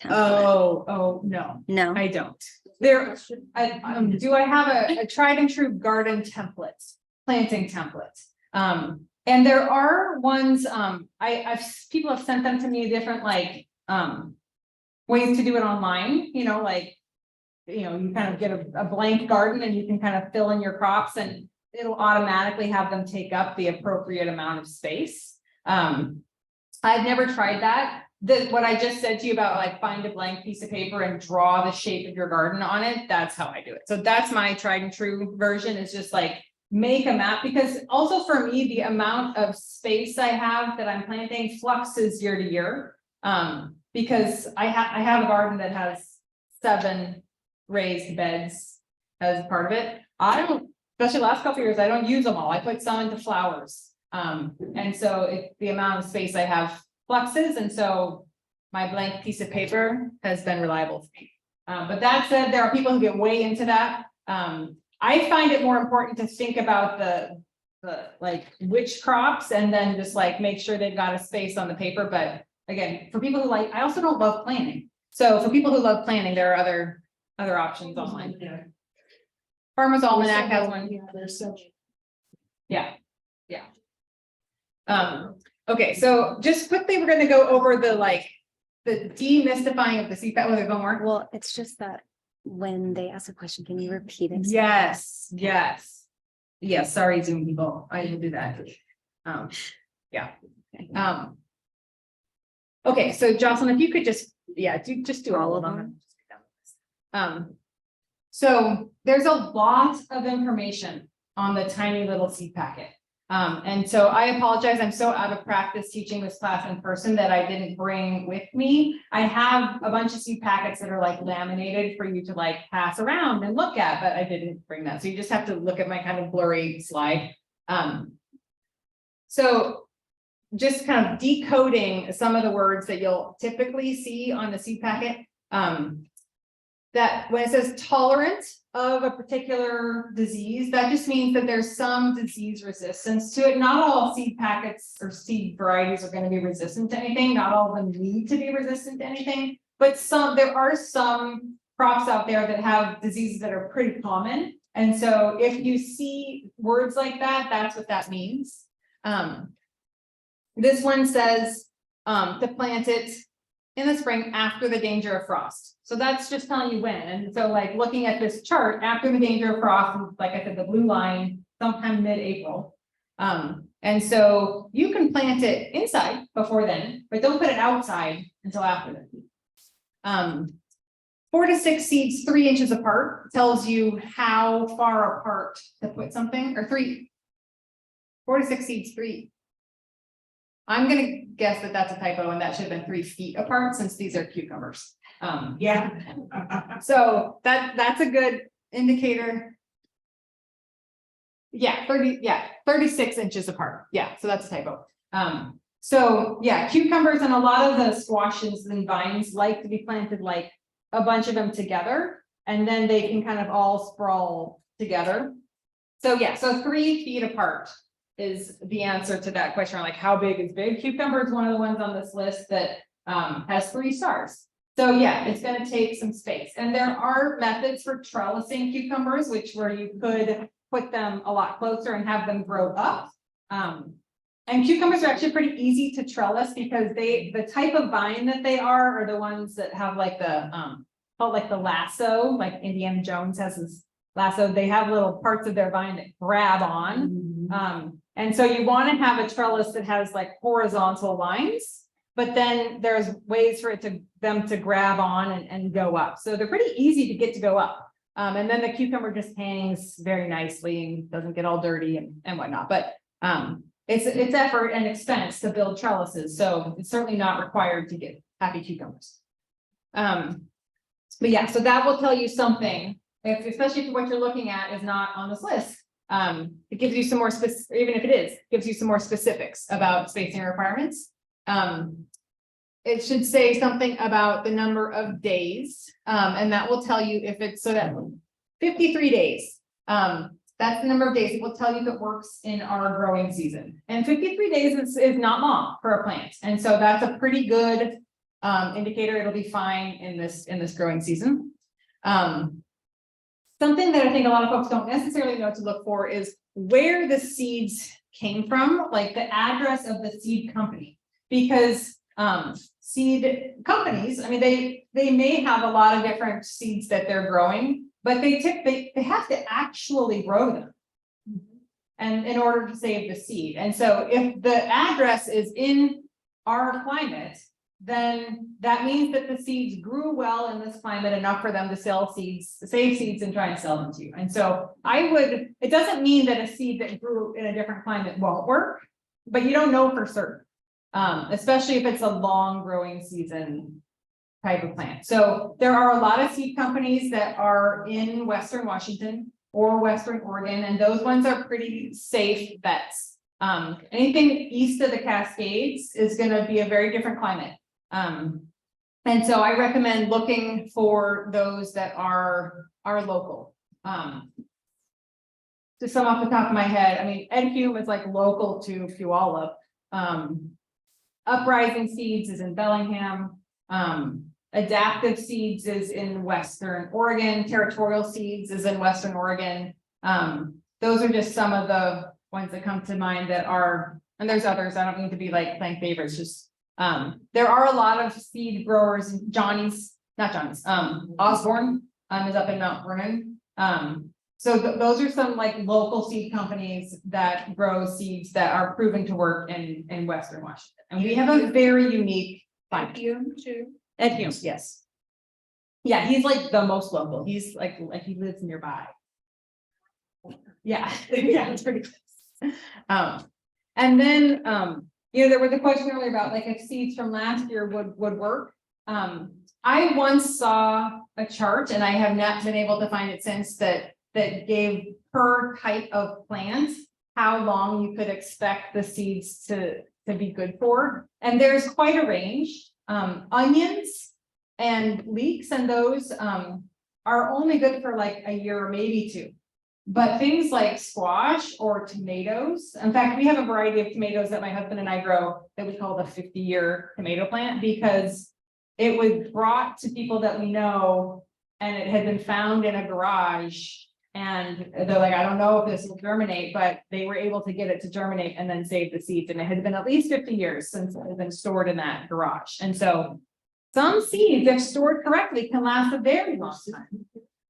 template. Oh, no, No. I don't. Do I have a tried and true garden template, planting template? And there are ones, people have sent them to me different like ways to do it online, you kind of get a blank garden and you can kind of fill in your crops and it'll automatically have them take up the appropriate amount of space. I've never tried that. What I just said to you about like find a blank piece of paper and draw the shape of your garden on it, that's how I do it. So that's my tried and true version, is just like make a map, because also for me, the amount of space I have that I'm planting fluxes year to year. Because I have a garden that has 7 raised beds as part of it. I don't, especially the last couple of years, I don't use them all. I put some into flowers. And so the amount of space I have fluxes, and so my blank piece of paper has been reliable for me. But that said, there are people who get way into that. I find it more important to think about the like which crops and then just like make sure they've got a space on the paper. But again, for people who like, I also don't love planning. So for people who love planning, there are other options online. Yeah. Farmers Almanac has one. Yeah, there's so. Yeah. Okay, so just quickly, we're gonna go over the demystifying of the CPAP, whether one more. Well, it's just that when they ask a question, can you repeat it? Yes, sorry, Zoom people, I will do that. Yeah. Okay, so Jocelyn, if you could just do all of them. So there's a lot of information on the tiny little seed packet. And so I apologize, I'm so out of practice teaching this class in person that I didn't bring with me. I have a bunch of seed packets that are like laminated for you to like pass around and look at, but I didn't bring that. So you just have to look at my kind of blurry slide. So just kind of decoding some of the words that you'll typically see on the seed packet. That when it says tolerant of a particular disease, that just means that there's some disease resistance to it. Not all seed packets or seed varieties are going to be resistant to anything. Not all of them need to be resistant to anything, but there are some crops out there that have diseases that are pretty common. And so if you see words like that, that's what that means. This one says to plant it in the spring after the danger of frost. So that's just telling you when. And so like looking at this chart, after the danger of frost, like I said, the blue line, sometime mid-April. And so you can plant it inside before then, but don't put it outside until after then. 4 to 6 seeds 3 inches apart tells you how far apart to put something, or 4 to 6 seeds 3. I'm gonna guess that that's a typo and that should have been 3 feet apart since these are cucumbers. So that's a good indicator. Yeah, 36 inches apart. Yeah, so that's a typo. So yeah, cucumbers and a lot of the squashes and vines like to be planted like a bunch of them together, and then they can kind of all sprawl together. So yeah, so 3 feet apart is the answer to that question, like how big is big? Cucumber is one of the ones on this list that has 3 stars. So yeah, it's going to take some space. And there are methods for trellising cucumbers, where you could put them a lot closer and have them grow up. And cucumbers are actually pretty easy to trellis because the type of vine that they are the ones that have like the called like the lasso, like Indiana Jones has this lasso. They have little parts of their vine that grab on. And so you want to have a trellis that has like horizontal lines, but then there's ways for them to grab on and go up. So they're pretty easy to get to go up. And then the cucumber just hangs very nicely and doesn't get all dirty and whatnot. But it's effort and expense to build trellises. So it's certainly not required to get happy cucumbers. But yeah, so that will tell you something, especially if what you're looking at is not on this list. It gives you some more even if it is, gives you some more specifics about spacing requirements. It should say something about the number of days, and that will tell you if it's so that 53 days. That's the number of days. It will tell you if it works in our growing season. And 53 days is not long for a plant, and so that's a pretty good indicator. It'll be fine in this growing season. Something that I think a lot of folks don't necessarily know to look for is where the seeds came from, like the address of the seed company, because seed companies, I mean, they may have a lot of different seeds that they're growing, but they have to actually grow them, and in order to save the seed. And so if the address is in our climate, then that means that the seeds grew well in this climate enough for them to save seeds and try and sell them to you. And so it doesn't mean that a seed that grew in a different climate won't work, but you don't know for certain, especially if it's a long growing season type of plant. So there are a lot of seed companies that are in Western Washington or Western Oregon, and those ones are pretty safe bets. Anything east of the Cascades is gonna be a very different climate. And so I recommend looking for those that are local. To sum off the top of my head, I mean, Ed Hume is like local to Puyallup. Uprising Seeds is in Bellingham. Adaptive Seeds is in Western Oregon. Territorial Seeds is in Western Oregon. Those are just some of the ones that come to mind that are, and there's others. I don't mean to be like playing favorites, just there are a lot of seed growers. Osborne is up in Mount Vernon. So those are some like local seed companies that grow seeds that are proven to work in Western Washington. And we have a very unique climate. You too. Ed Hume, yes. Yeah, he's like the most local. He's like he lives nearby. Yeah, yeah, it's pretty close. And then, there was a question earlier about like if seeds from last year would work. I once saw a chart, and I have not been able to find it since, that gave per type of plant how long you could expect the seeds to be good for. And there's quite a range. Onions and leeks and those are only good for like a year or maybe two. But things like squash or tomatoes, in fact, we have a variety of tomatoes that my husband and I grow that we call the 50-year tomato plant, because it was brought to people that we know and it had been found in a garage. And they're like, I don't know if this will germinate, but they were able to get it to germinate and then save the seeds. And it had been at least 50 years since it had been stored in that garage. And so some seeds, if stored correctly, can last a very long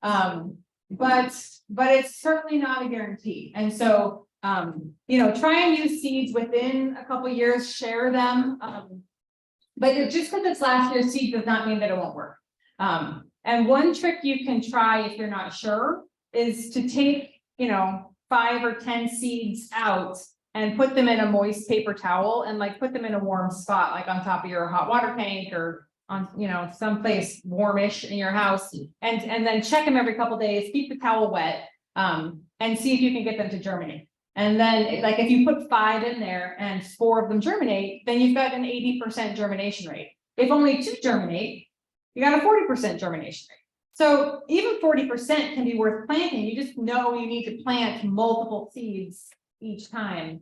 time. But it's certainly not a guarantee. And so, try and use seeds within a couple of years, share them. But just because it's last year's seed does not mean that it won't work. And one trick you can try if you're not sure is to take, 5 or 10 seeds out and put them in a moist paper towel and like put them in a warm spot, like on top of your hot water tank or on, someplace warmish in your house, and then check them every couple days, keep the towel wet, and see if you can get them to germinate. And then like if you put 5 in there and 4 of them germinate, then you've got an 80% germination rate. If only 2 germinate, you got a 40% germination rate. So even 40% can be worth planting. You just know you need to plant multiple seeds each time.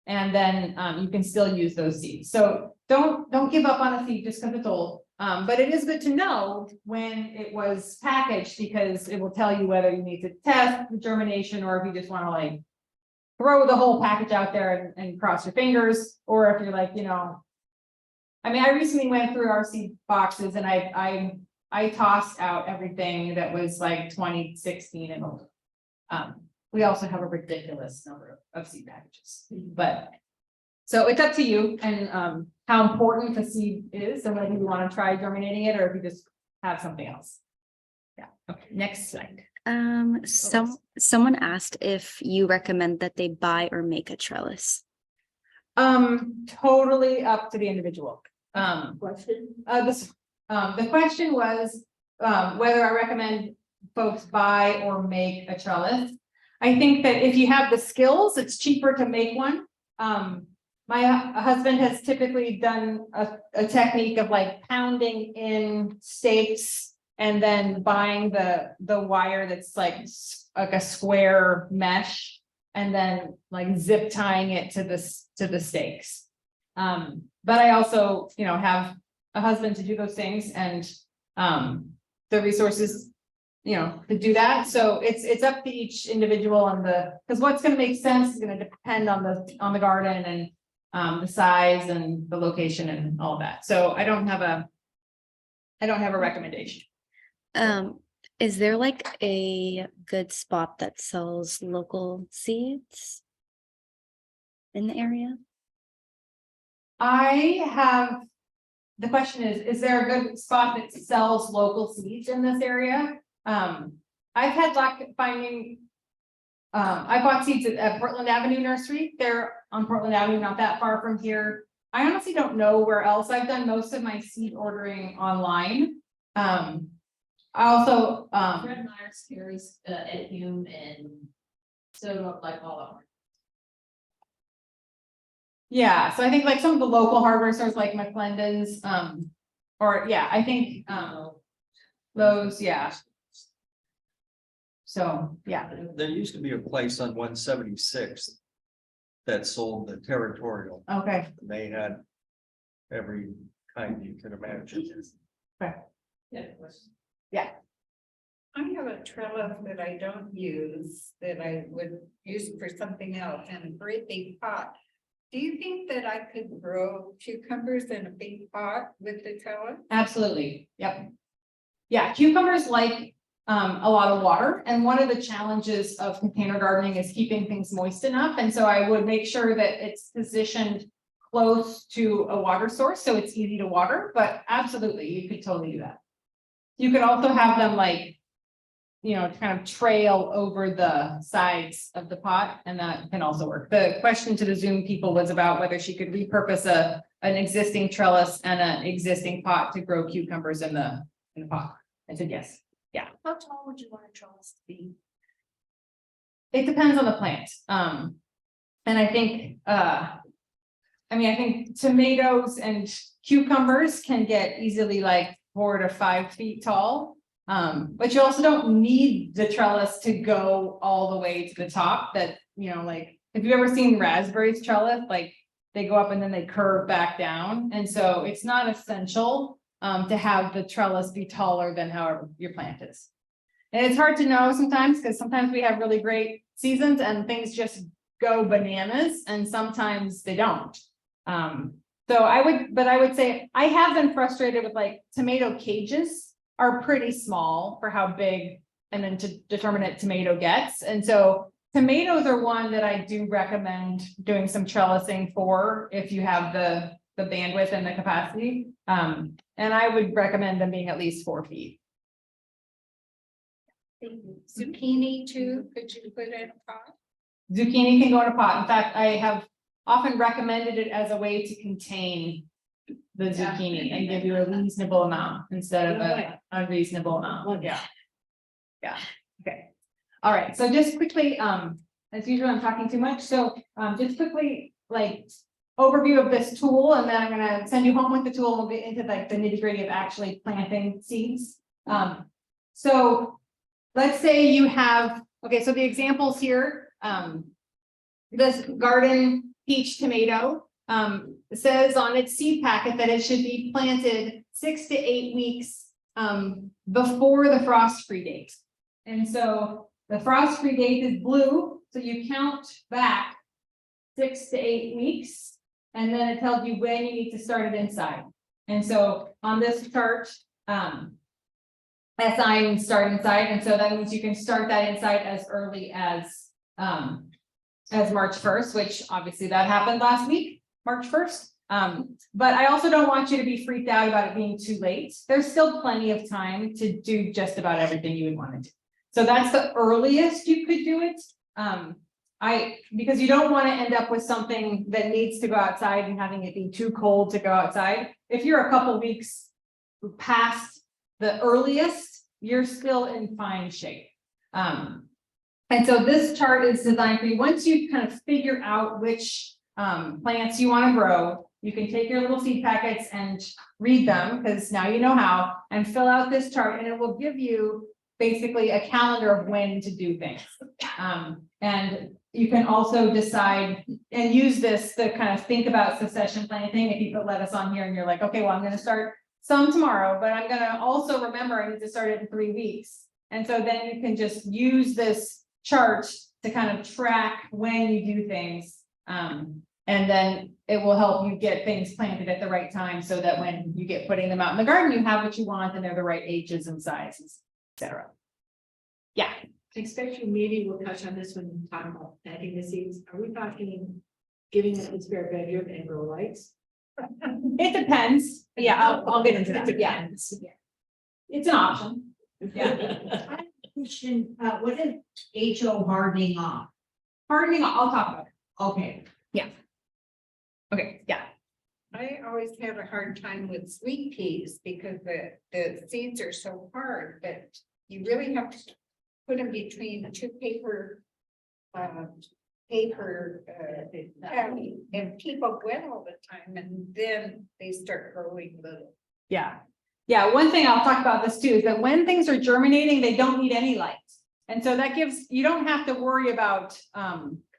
And then you can still use those seeds. So don't give up on a seed just because it's old. But it is good to know when it was packaged, because it will tell you whether you need to test the germination or if you just want to like throw the whole package out there and cross your fingers, or if you're like, I recently went through our seed boxes and I tossed out everything that was like 2016 and older. We also have a ridiculous number of seed packages, but so it's up to you and how important the seed is and whether you want to try germinating it or if you just have something else. Yeah. Okay. Next slide. Someone asked if you recommend that they buy or make a trellis. Totally up to the individual. Question? The question was whether I recommend folks buy or make a trellis. I think that if you have the skills, it's cheaper to make one. My husband has typically done a technique of like pounding in stakes and then buying the wire that's like a square mesh and then like zip tying it to the stakes. But I also, have a husband to do those things and the resources, to do that. So it's up to each individual because what's going to make sense is going to depend on the garden and the size and the location and all that. So I don't have a recommendation. Is there like a good spot that sells local seeds in the area? The question is there a good spot that sells local seeds in this area? I've had luck finding, I bought seeds at Portland Avenue Nursery. They're on Portland Avenue, not that far from here. I honestly don't know where else. I've done most of my seed ordering online. I also, Fred Myers carries Ed Hume and so like all of them. Yeah, so I think like some of the local hardware stores like McClendon's, or yeah, I think, those, yeah. So, yeah, There used to be a place on 176 that sold the territorial. okay, They had every kind you could imagine. I have a trellis that I don't use, that I would use for something else in a great big pot. Do you think that I could grow cucumbers in a big pot with the trellis? absolutely, yep. Yeah, cucumbers like, a lot of water, and one of the challenges of container gardening is keeping things moist enough, and so I would make sure that it's positioned close to a water source, so it's easy to water, but absolutely, you could totally do that. You could also have them like, you know, kind of trail over the sides of the pot, and that can also work. The question to the Zoom people was about whether she could repurpose an existing trellis and an existing pot to grow cucumbers in the pot. I said yes. How tall would you want a trellis to be? It depends on the plant. And I think, I think tomatoes and cucumbers can get easily like 4 to 5 feet tall. But you also don't need the trellis to go all the way to the top. That, you know, like, if you've ever seen raspberries trellis, like they go up and then they curve back down. And so it's not essential to have the trellis be taller than however your plant is. And it's hard to know sometimes, because sometimes we have really great seasons and things just go bananas, and sometimes they don't. So I would say I have been frustrated with like tomato cages are pretty small for how big and then to determine tomato gets. And so tomatoes are one that I do recommend doing some trellising for if you have the bandwidth and the capacity. And I would recommend them being at least 4 feet. Zucchini too, could you put in a pot? Zucchini can go in a pot. In fact, I have often recommended it as a way to contain the zucchini and give you a reasonable amount instead of an unreasonable amount. Yeah. Yeah, okay. All right, so just quickly, as usual, I'm talking too much, so just quickly, like, overview of this tool, and then I'm gonna send you home with the tool, and we'll get into like the nitty-gritty of actually planting seeds. So let's say you have, okay, so the examples here, this garden peach tomato, says on its seed packet that it should be planted 6 to 8 weeks before the frost-free date. And so the frost-free date is blue, so you count back 6 to 8 weeks, and then it tells you when you need to start it inside. And so on this chart, SI means start inside, and so that means you can start that inside as early as March 1st, which obviously that happened last week, March 1st. But I also don't want you to be freaked out about it being too late. There's still plenty of time to do just about everything you would want to do. So that's the earliest you could do it. Because you don't want to end up with something that needs to go outside and having it be too cold to go outside. If you're a couple weeks past the earliest, you're still in fine shape. And so this chart is designed for you. Once you kind of figure out which plants you want to grow, you can take your little seed packets and read them, because now you know how, and fill out this chart, and it will give you basically a calendar of when to do things. And you can also decide and use this to kind of think about succession planting. If you put lettuce on here and you're like, okay, well, I'm going to start some tomorrow, but I'm going to also remember I need to start it in 3 weeks. And so then you can just use this chart to kind of track when you do things. And then it will help you get things planted at the right time, so that when you get putting them out in the garden, you have what you want and they're the right ages and sizes, etc. Yeah. Expect your meeting will touch on this when you talk about planting the seeds. Are we talking giving it a spare bedroom and grow lights? It depends. Yeah, I'll get into that. Yeah, Depends. it's an option. Yeah. Question, what is HO hardening off? Hardening, I'll talk about it. Okay, Okay, yeah. I always have a hard time with sweet peas because the seeds are so hard that you really have to put them between 2 paper paper, and keep up wet all the time, and then they start growing little. Yeah. Yeah, one thing I'll talk about this too, is that when things are germinating, they don't need any light. And so that gives, you don't have to worry about,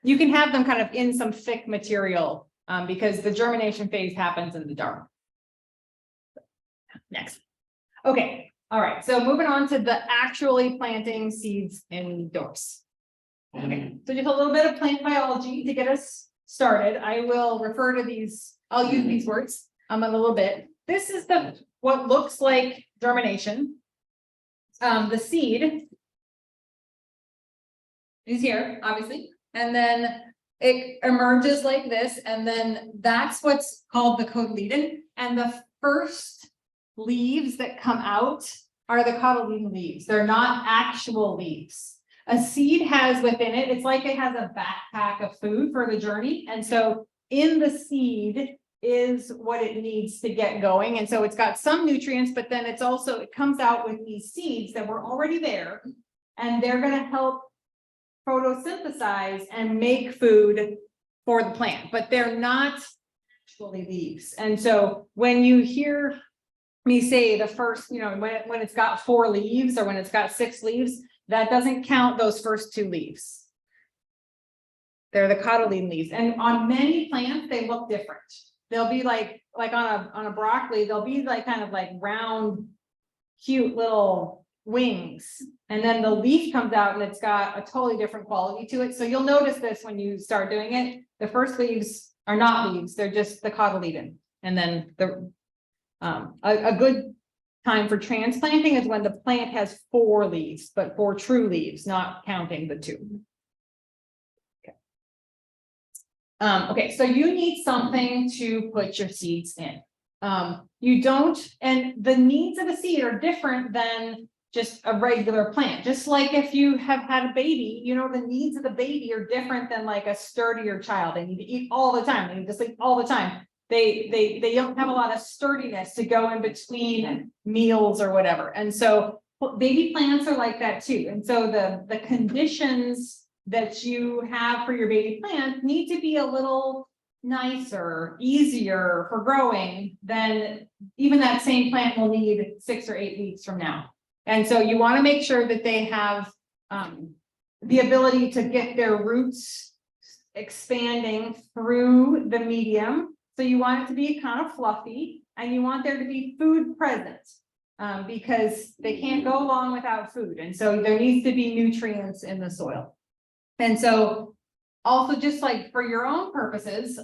you can have them kind of in some thick material, because the germination phase happens in the dark. Next. Okay, all right, so moving on to the actually planting seeds indoors. Okay, so just a little bit of plant biology to get us started. I will refer to these, I'll use these words a little bit. This is what looks like germination. The seed is here, obviously, and then it emerges like this, and then that's what's called the cotyledon. And the first leaves that come out are the cotyledon leaves. They're not actual leaves. A seed has within it, it's like it has a backpack of food for the journey. And so in the seed is what it needs to get going. And so it's got some nutrients, but then it's also, it comes out with these seeds that were already there, and they're going to help photosynthesize and make food for the plant, but they're not actually leaves. And so when you hear me say the first, when it's got 4 leaves or when it's got 6 leaves, that doesn't count those first 2 leaves. They're the cotyledon leaves. And on many plants, they look different. They'll be like on a broccoli, they'll be like kind of like round, cute little wings. And then the leaf comes out and it's got a totally different quality to it. So you'll notice this when you start doing it. The first leaves are not leaves, they're just the cotyledon. And then a good time for transplanting is when the plant has 4 leaves, but 4 true leaves, not counting the 2. Okay, so you need something to put your seeds in. You don't, and the needs of a seed are different than just a regular plant. Just like if you have had a baby, the needs of the baby are different than like a sturdier child. They need to eat all the time. They need to sleep all the time. They don't have a lot of sturdiness to go in between meals or whatever. And so baby plants are like that too. And so the conditions that you have for your baby plant need to be a little nicer, easier for growing than even that same plant will need 6 or 8 weeks from now. And so you want to make sure that they have the ability to get their roots expanding through the medium. So you want it to be kind of fluffy, and you want there to be food present because they can't go long without food. And so there needs to be nutrients in the soil. And so also, just like for your own purposes,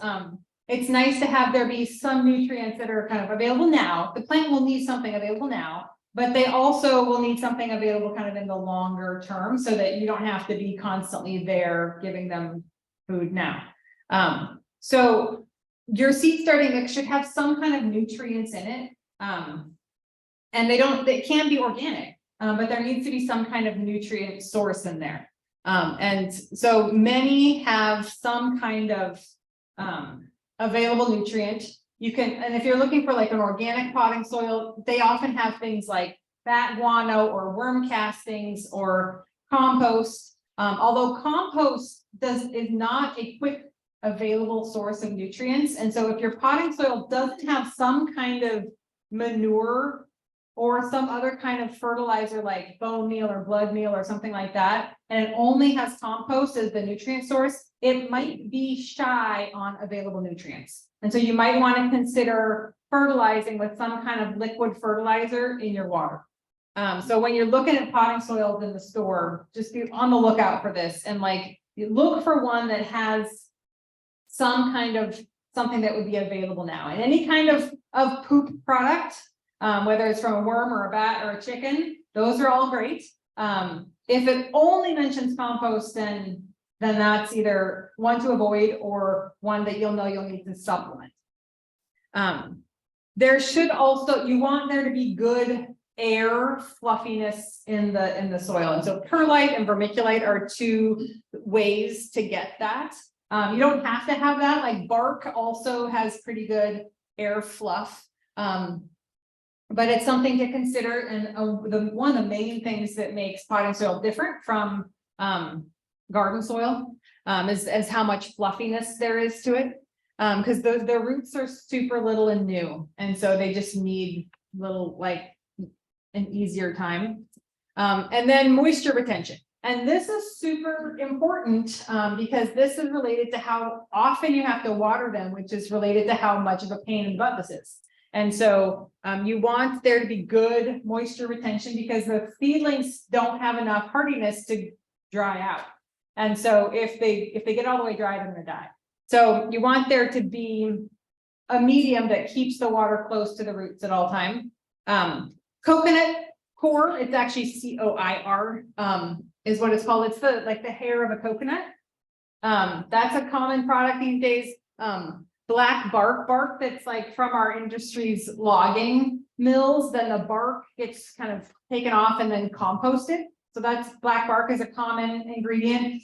it's nice to have there be some nutrients that are kind of available now. The plant will need something available now, but they also will need something available kind of in the longer term so that you don't have to be constantly there giving them food now. So your seed starting mix should have some kind of nutrients in it. And they can be organic, but there needs to be some kind of nutrient source in there. And so many have some kind of available nutrient. And if you're looking for like an organic potting soil, they often have things like fat guano or worm castings or compost. Although compost is not a quick available source of nutrients. And so if your potting soil doesn't have some kind of manure or some other kind of fertilizer like bone meal or blood meal or something like that, and it only has compost as the nutrient source, it might be shy on available nutrients. And so you might want to consider fertilizing with some kind of liquid fertilizer in your water. So when you're looking at potting soils in the store, just be on the lookout for this, and like you look for one that has some kind of something that would be available now. And any kind of poop product, whether it's from a worm or a bat or a chicken, those are all great. If it only mentions compost, then that's either one to avoid or one that you'll need to supplement. There should also, you want there to be good air fluffiness in the soil. And so perlite and vermiculite are 2 ways to get that. You don't have to have that. Like bark also has pretty good air fluff. But it's something to consider. And one of the main things that makes potting soil different from garden soil as how much fluffiness there is to it. Because the roots are super little and new, and so they just need little, like, an easier time. And then moisture retention. And this is super important, because this is related to how often you have to water them, which is related to how much of a pain in the butt this is. And so, you want there to be good moisture retention because the seedlings don't have enough hardiness to dry out. And so if they get all the way dry, they're gonna die. So you want there to be a medium that keeps the water close to the roots at all time. Coconut coir, it's actually COIR, is what it's called. It's the hair of a coconut. That's a common product these days. Black bark that's like from our industry's logging mills, then the bark gets kind of taken off and then composted. So that's black bark is a common ingredient.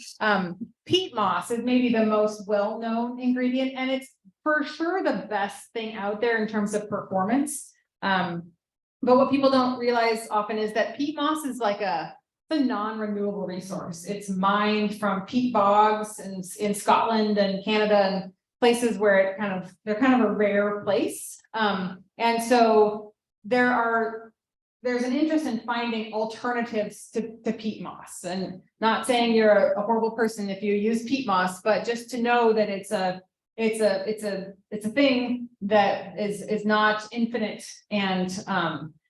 Peat moss is maybe the most well-known ingredient, and it's for sure the best thing out there in terms of performance. But what people don't realize often is that peat moss is like it's a non-renewable resource. It's mined from peat bogs in Scotland and Canada and places where they're kind of a rare place. And so there's an interest in finding alternatives to peat moss, and not saying you're a horrible person if you use peat moss, but just to know that it's a thing that is not infinite. And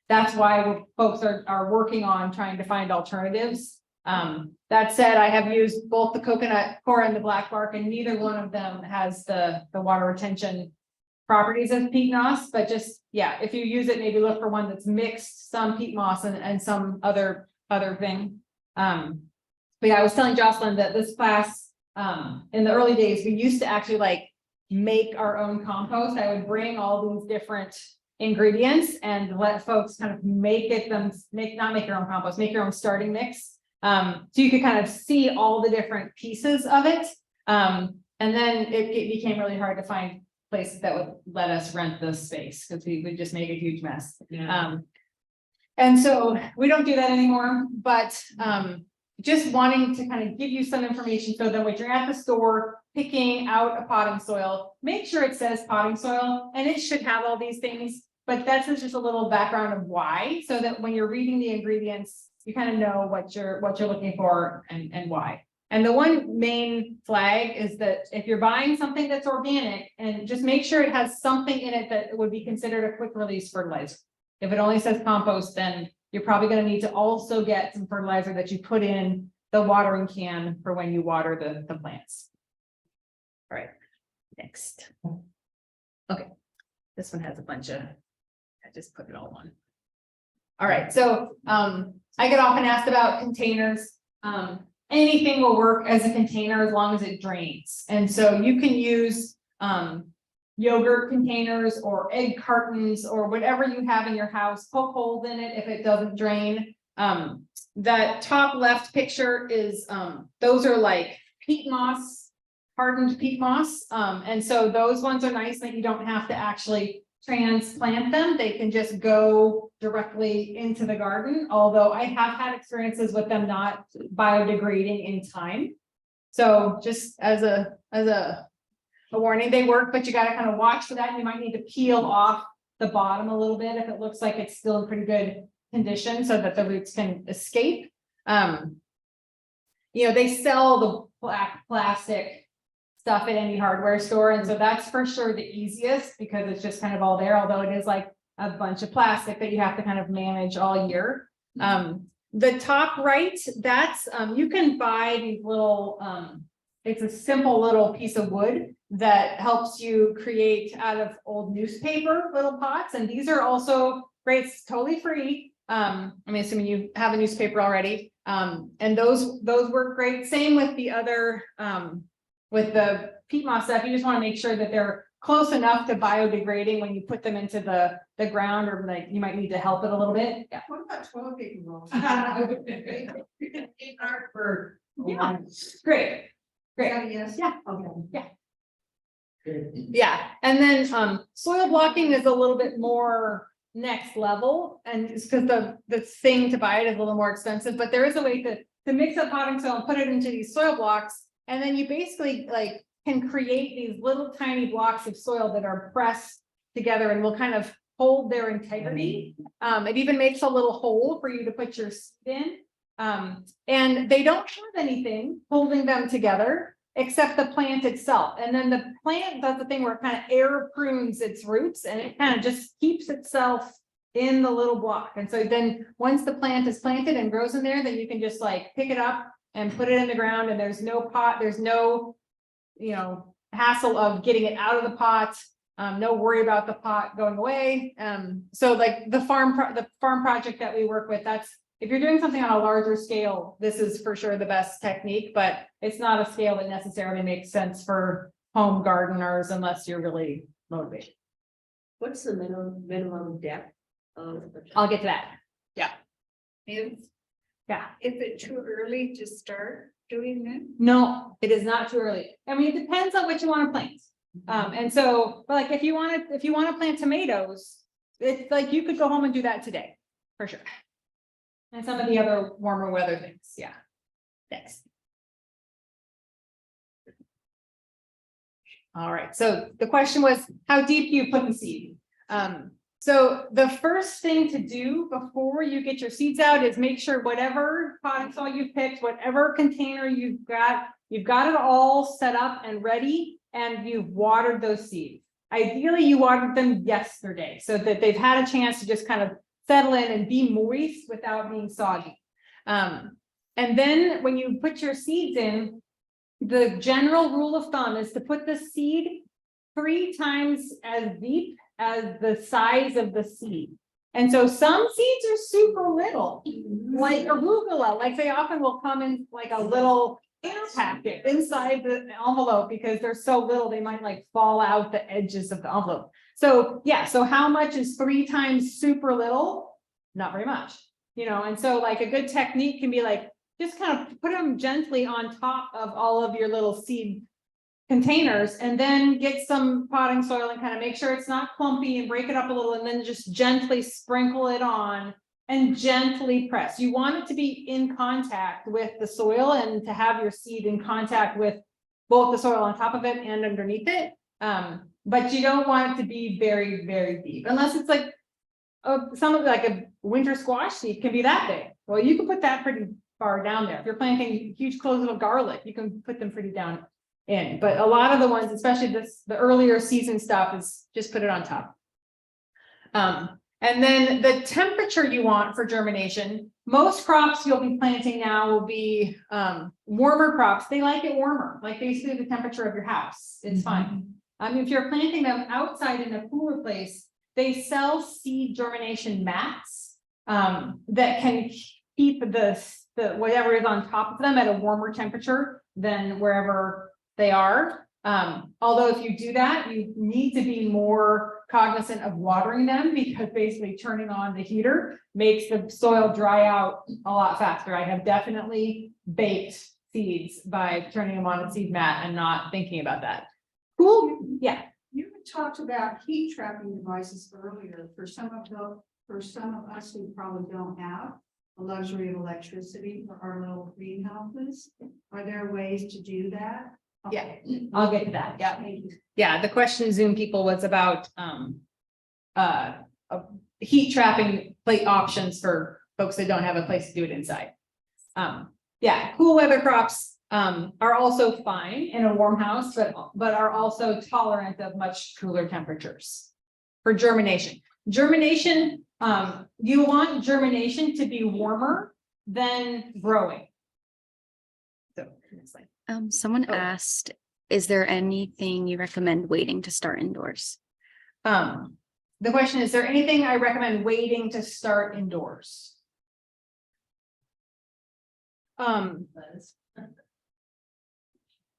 that's why folks are working on trying to find alternatives. That said, I have used both the coconut coir and the black bark, and neither one of them has the water retention properties of peat moss. But just, yeah, if you use it, maybe look for one that's mixed, some peat moss and some other thing. But yeah, I was telling Jocelyn that this class, in the early days, we used to actually like make our own compost. I would bring all these different ingredients and let folks kind of make your own compost, make your own starting mix. So you could kind of see all the different pieces of it. And then it became really hard to find places that would let us rent the space because we would just make a huge mess. Yeah. And so we don't do that anymore, but just wanting to kind of give you some information so that when you're at the store picking out a potting soil, make sure it says potting soil, and it should have all these things, but that's just a little background of why, so that when you're reading the ingredients, you kind of know what you're looking for and why. And the one main flag is that if you're buying something that's organic, and just make sure it has something in it that would be considered a quick release fertilizer. If it only says compost, then you're probably going to need to also get some fertilizer that you put in the watering can for when you water the plants. All right, next. Okay, this one has a bunch of, I just put it all on. All right, so I get often asked about containers. Anything will work as a container as long as it drains. And so you can use yogurt containers or egg cartons or whatever you have in your house, poke holes in it if it doesn't drain. That top left picture is those are like peat moss, hardened peat moss. And so those ones are nice that you don't have to actually transplant them. They can just go directly into the garden, although I have had experiences with them not biodegrading in time. So just as a warning, they work, but you got to kind of watch for that. And you might need to peel off the bottom a little bit if it looks like it's still in pretty good condition so that the roots can escape. They sell the black plastic stuff at any hardware store. And so that's for sure the easiest because it's just kind of all there, although it is like a bunch of plastic that you have to kind of manage all year. The top right, that's, you can buy these little, it's a simple little piece of wood that helps you create out of old newspaper little pots. And these are also great, it's totally free. I'm assuming you have a newspaper already. And those work great. Same with the other, with the peat moss stuff, you just want to make sure that they're close enough to biodegrading when you put them into the ground, or like you might need to help it a little bit. Yeah. What about toilet paper rolls? Yeah. Great. Yes. Yeah. Okay. Yeah. And then soil blocking is a little bit more next level, and it's because the thing to buy it is a little more expensive, but there is a way to mix up potting soil and put it into these soil blocks. And then you basically like can create these little tiny blocks of soil that are pressed together and will kind of hold their integrity. It even makes a little hole for you to put your seed in. And they don't have anything holding them together except the plant itself. And then the plant does the thing where it kind of air prunes its roots and it kind of just keeps itself in the little block. And so then once the plant is planted and grows in there, then you can just like pick it up and put it in the ground, and there's no pot, there's no, hassle of getting it out of the pot. No worry about the pot going away. So like the farm project that we work with, that's, if you're doing something on a larger scale, this is for sure the best technique, but it's not a scale that necessarily makes sense for home gardeners unless you're really motivated. What's the minimum depth of? I'll get to that. Is Yeah. it too early to start doing that? No, it is not too early. I mean, it depends on what you want to plant. And so, but like, if you want to plant tomatoes, it's like, you could go home and do that today, for sure. And some of the other warmer weather things, yeah. Thanks. All right, so the question was, how deep do you put the seed? So the first thing to do before you get your seeds out is make sure whatever potting soil you picked, whatever container you've got it all set up and ready, and you've watered those seeds. Ideally, you watered them yesterday so that they've had a chance to just kind of settle in and be moist without being soggy. And then when you put your seeds in, the general rule of thumb is to put the seed 3 times as deep as the size of the seed. And so some seeds are super little, like arugula, like they often will come in like a little air packet inside the envelope because they're so little, they might like fall out the edges of the envelope. So yeah, so how much is 3 times super little? Not very much, and so like a good technique can be like, just kind of put them gently on top of all of your little seed containers, and then get some potting soil and kind of make sure it's not clumpy and break it up a little, and then just gently sprinkle it on and gently press. You want it to be in contact with the soil and to have your seed in contact with both the soil on top of it and underneath it. But you don't want it to be very, very deep, unless it's like something like a winter squash seed can be that big. Well, you can put that pretty far down there. If you're planting huge cloves of garlic, you can put them pretty down in. But a lot of the ones, especially the earlier season stuff, is just put it on top. And then the temperature you want for germination, most crops you'll be planting now will be warmer crops. They like it warmer, like basically the temperature of your house. It's fine. If you're planting them outside in a cooler place, they sell seed germination mats that can keep the whatever is on top of them at a warmer temperature than wherever they are. Although if you do that, you need to be more cognizant of watering them, because basically turning on the heater makes the soil dry out a lot faster. I have definitely baked seeds by turning them on a seed mat and not thinking about that. Cool. Yeah. You had talked about heat trapping devices earlier for some of us who probably don't have the luxury of electricity for our little greenhouses. Are there ways to do that? Yeah, I'll get to that. Yeah. Yeah, the question Zoom people was about heat trapping plate options for folks that don't have a place to do it inside. Yeah, cool weather crops are also fine in a warm house, but are also tolerant of much cooler temperatures for germination. Germination, you want germination to be warmer than growing. So next slide. Someone Oh. asked, is there anything you recommend waiting to start indoors? The question is there anything I recommend waiting to start indoors?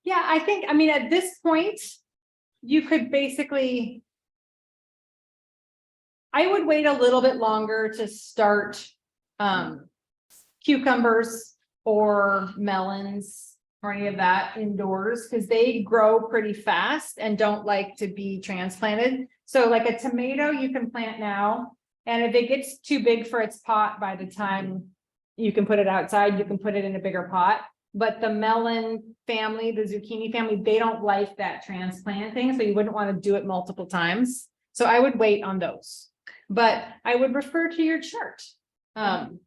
Yeah, I mean, at this point, you could basically, I would wait a little bit longer to start cucumbers or melons or any of that indoors, because they grow pretty fast and don't like to be transplanted. So like a tomato you can plant now, and if it gets too big for its pot, by the time you can put it outside, you can put it in a bigger pot. but the melon family, the zucchini family, they don't like that transplant thing, so you wouldn't want to do it multiple times. So I would wait on those, but I would refer to your chart. And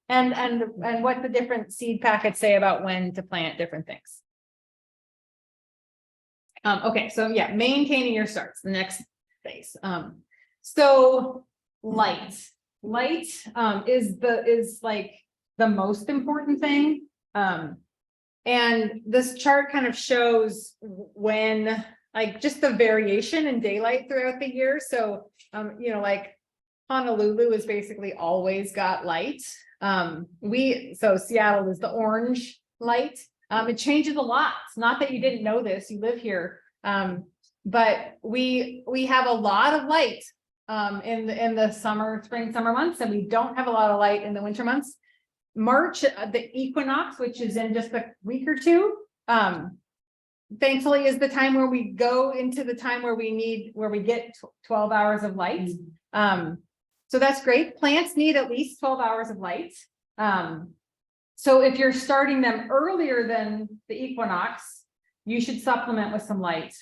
what the different seed packets say about when to plant different things. Okay, so yeah, maintaining your starts, the next phase. So light is like the most important thing. And this chart kind of shows when, like, just the variation in daylight throughout the year. So, like Honolulu is basically always got light. So Seattle is the orange light. It changes a lot. It's not that you didn't know this, you live here. But we have a lot of light in the spring, summer months, and we don't have a lot of light in the winter months. March, the equinox, which is in just a week or two, thankfully is the time where we go into the time where we get 12 hours of light. So that's great. Plants need at least 12 hours of light. So if you're starting them earlier than the equinox, you should supplement with some light.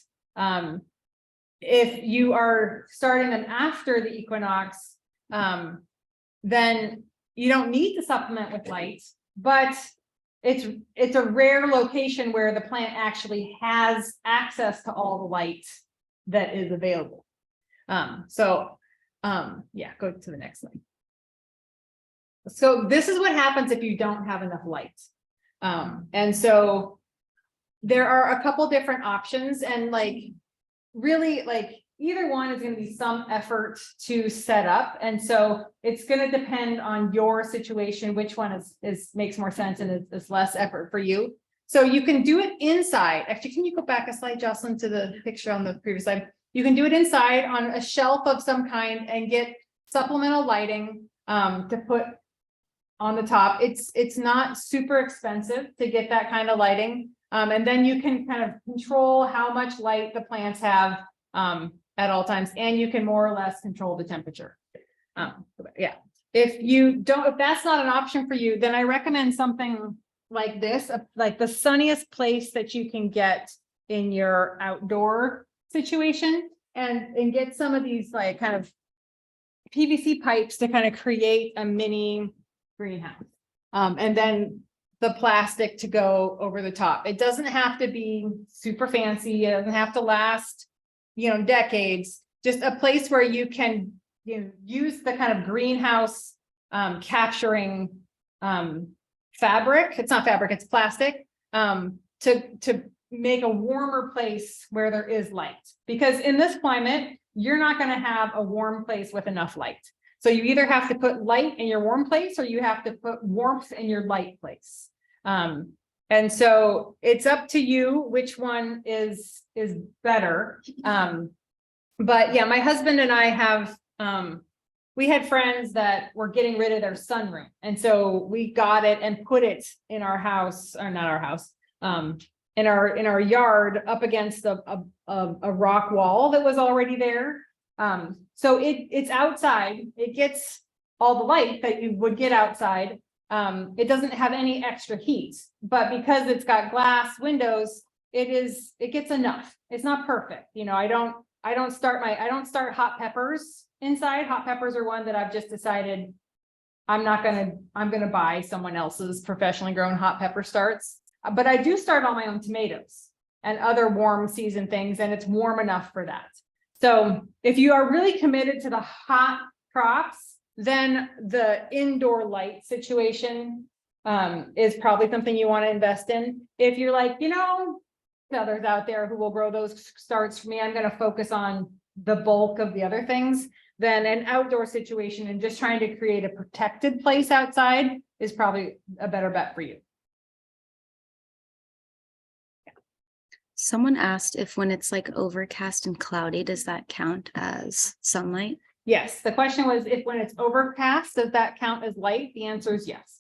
If you are starting them after the equinox, then you don't need to supplement with light, but it's a rare location where the plant actually has access to all the light that is available. Yeah, go to the next one. So this is what happens if you don't have enough light. And so there are a couple different options, and really either one is going to be some effort to set up. And so it's going to depend on your situation, which one makes more sense and is less effort for you. So you can do it inside. Actually, can you go back a slide, Jocelyn, to the picture on the previous slide? You can do it inside on a shelf of some kind and get supplemental lighting to put on the top. It's not super expensive to get that kind of lighting. And then you can kind of control how much light the plants have at all times, and you can more or less control the temperature. Yeah, if that's not an option for you, then I recommend something like this, like the sunniest place that you can get in your outdoor situation, and get some of these kind of PVC pipes to kind of create a mini greenhouse. And then the plastic to go over the top. It doesn't have to be super fancy. It doesn't have to last, decades. Just a place where you can, use the kind of greenhouse capturing fabric. It's not fabric, it's plastic, to make a warmer place where there is light. Because in this climate, you're not going to have a warm place with enough light. So you either have to put light in your warm place, or you have to put warmth in your light place. And so it's up to you which one is better. But yeah, my husband and I have, we had friends that were getting rid of their sunroom. And so we got it and put it in our house, or not our house, in our yard up against a rock wall that was already there. So it's outside, it gets all the light that you would get outside. It doesn't have any extra heat, but because it's got glass windows, it gets enough. It's not perfect. I don't start hot peppers inside. Hot peppers are one that I've just decided I'm going to buy someone else's professionally grown hot pepper starts, but I do start all my own tomatoes and other warm season things, and it's warm enough for that. So if you are really committed to the hot crops, then the indoor light situation is probably something you want to invest in. If you're like, others out there who will grow those starts for me, I'm going to focus on the bulk of the other things, then an outdoor situation and just trying to create a protected place outside is probably a better bet for you. Someone asked if when it's overcast and cloudy, does that count as sunlight? Yes, the question was if when it's overcast, does that count as light? The answer is yes.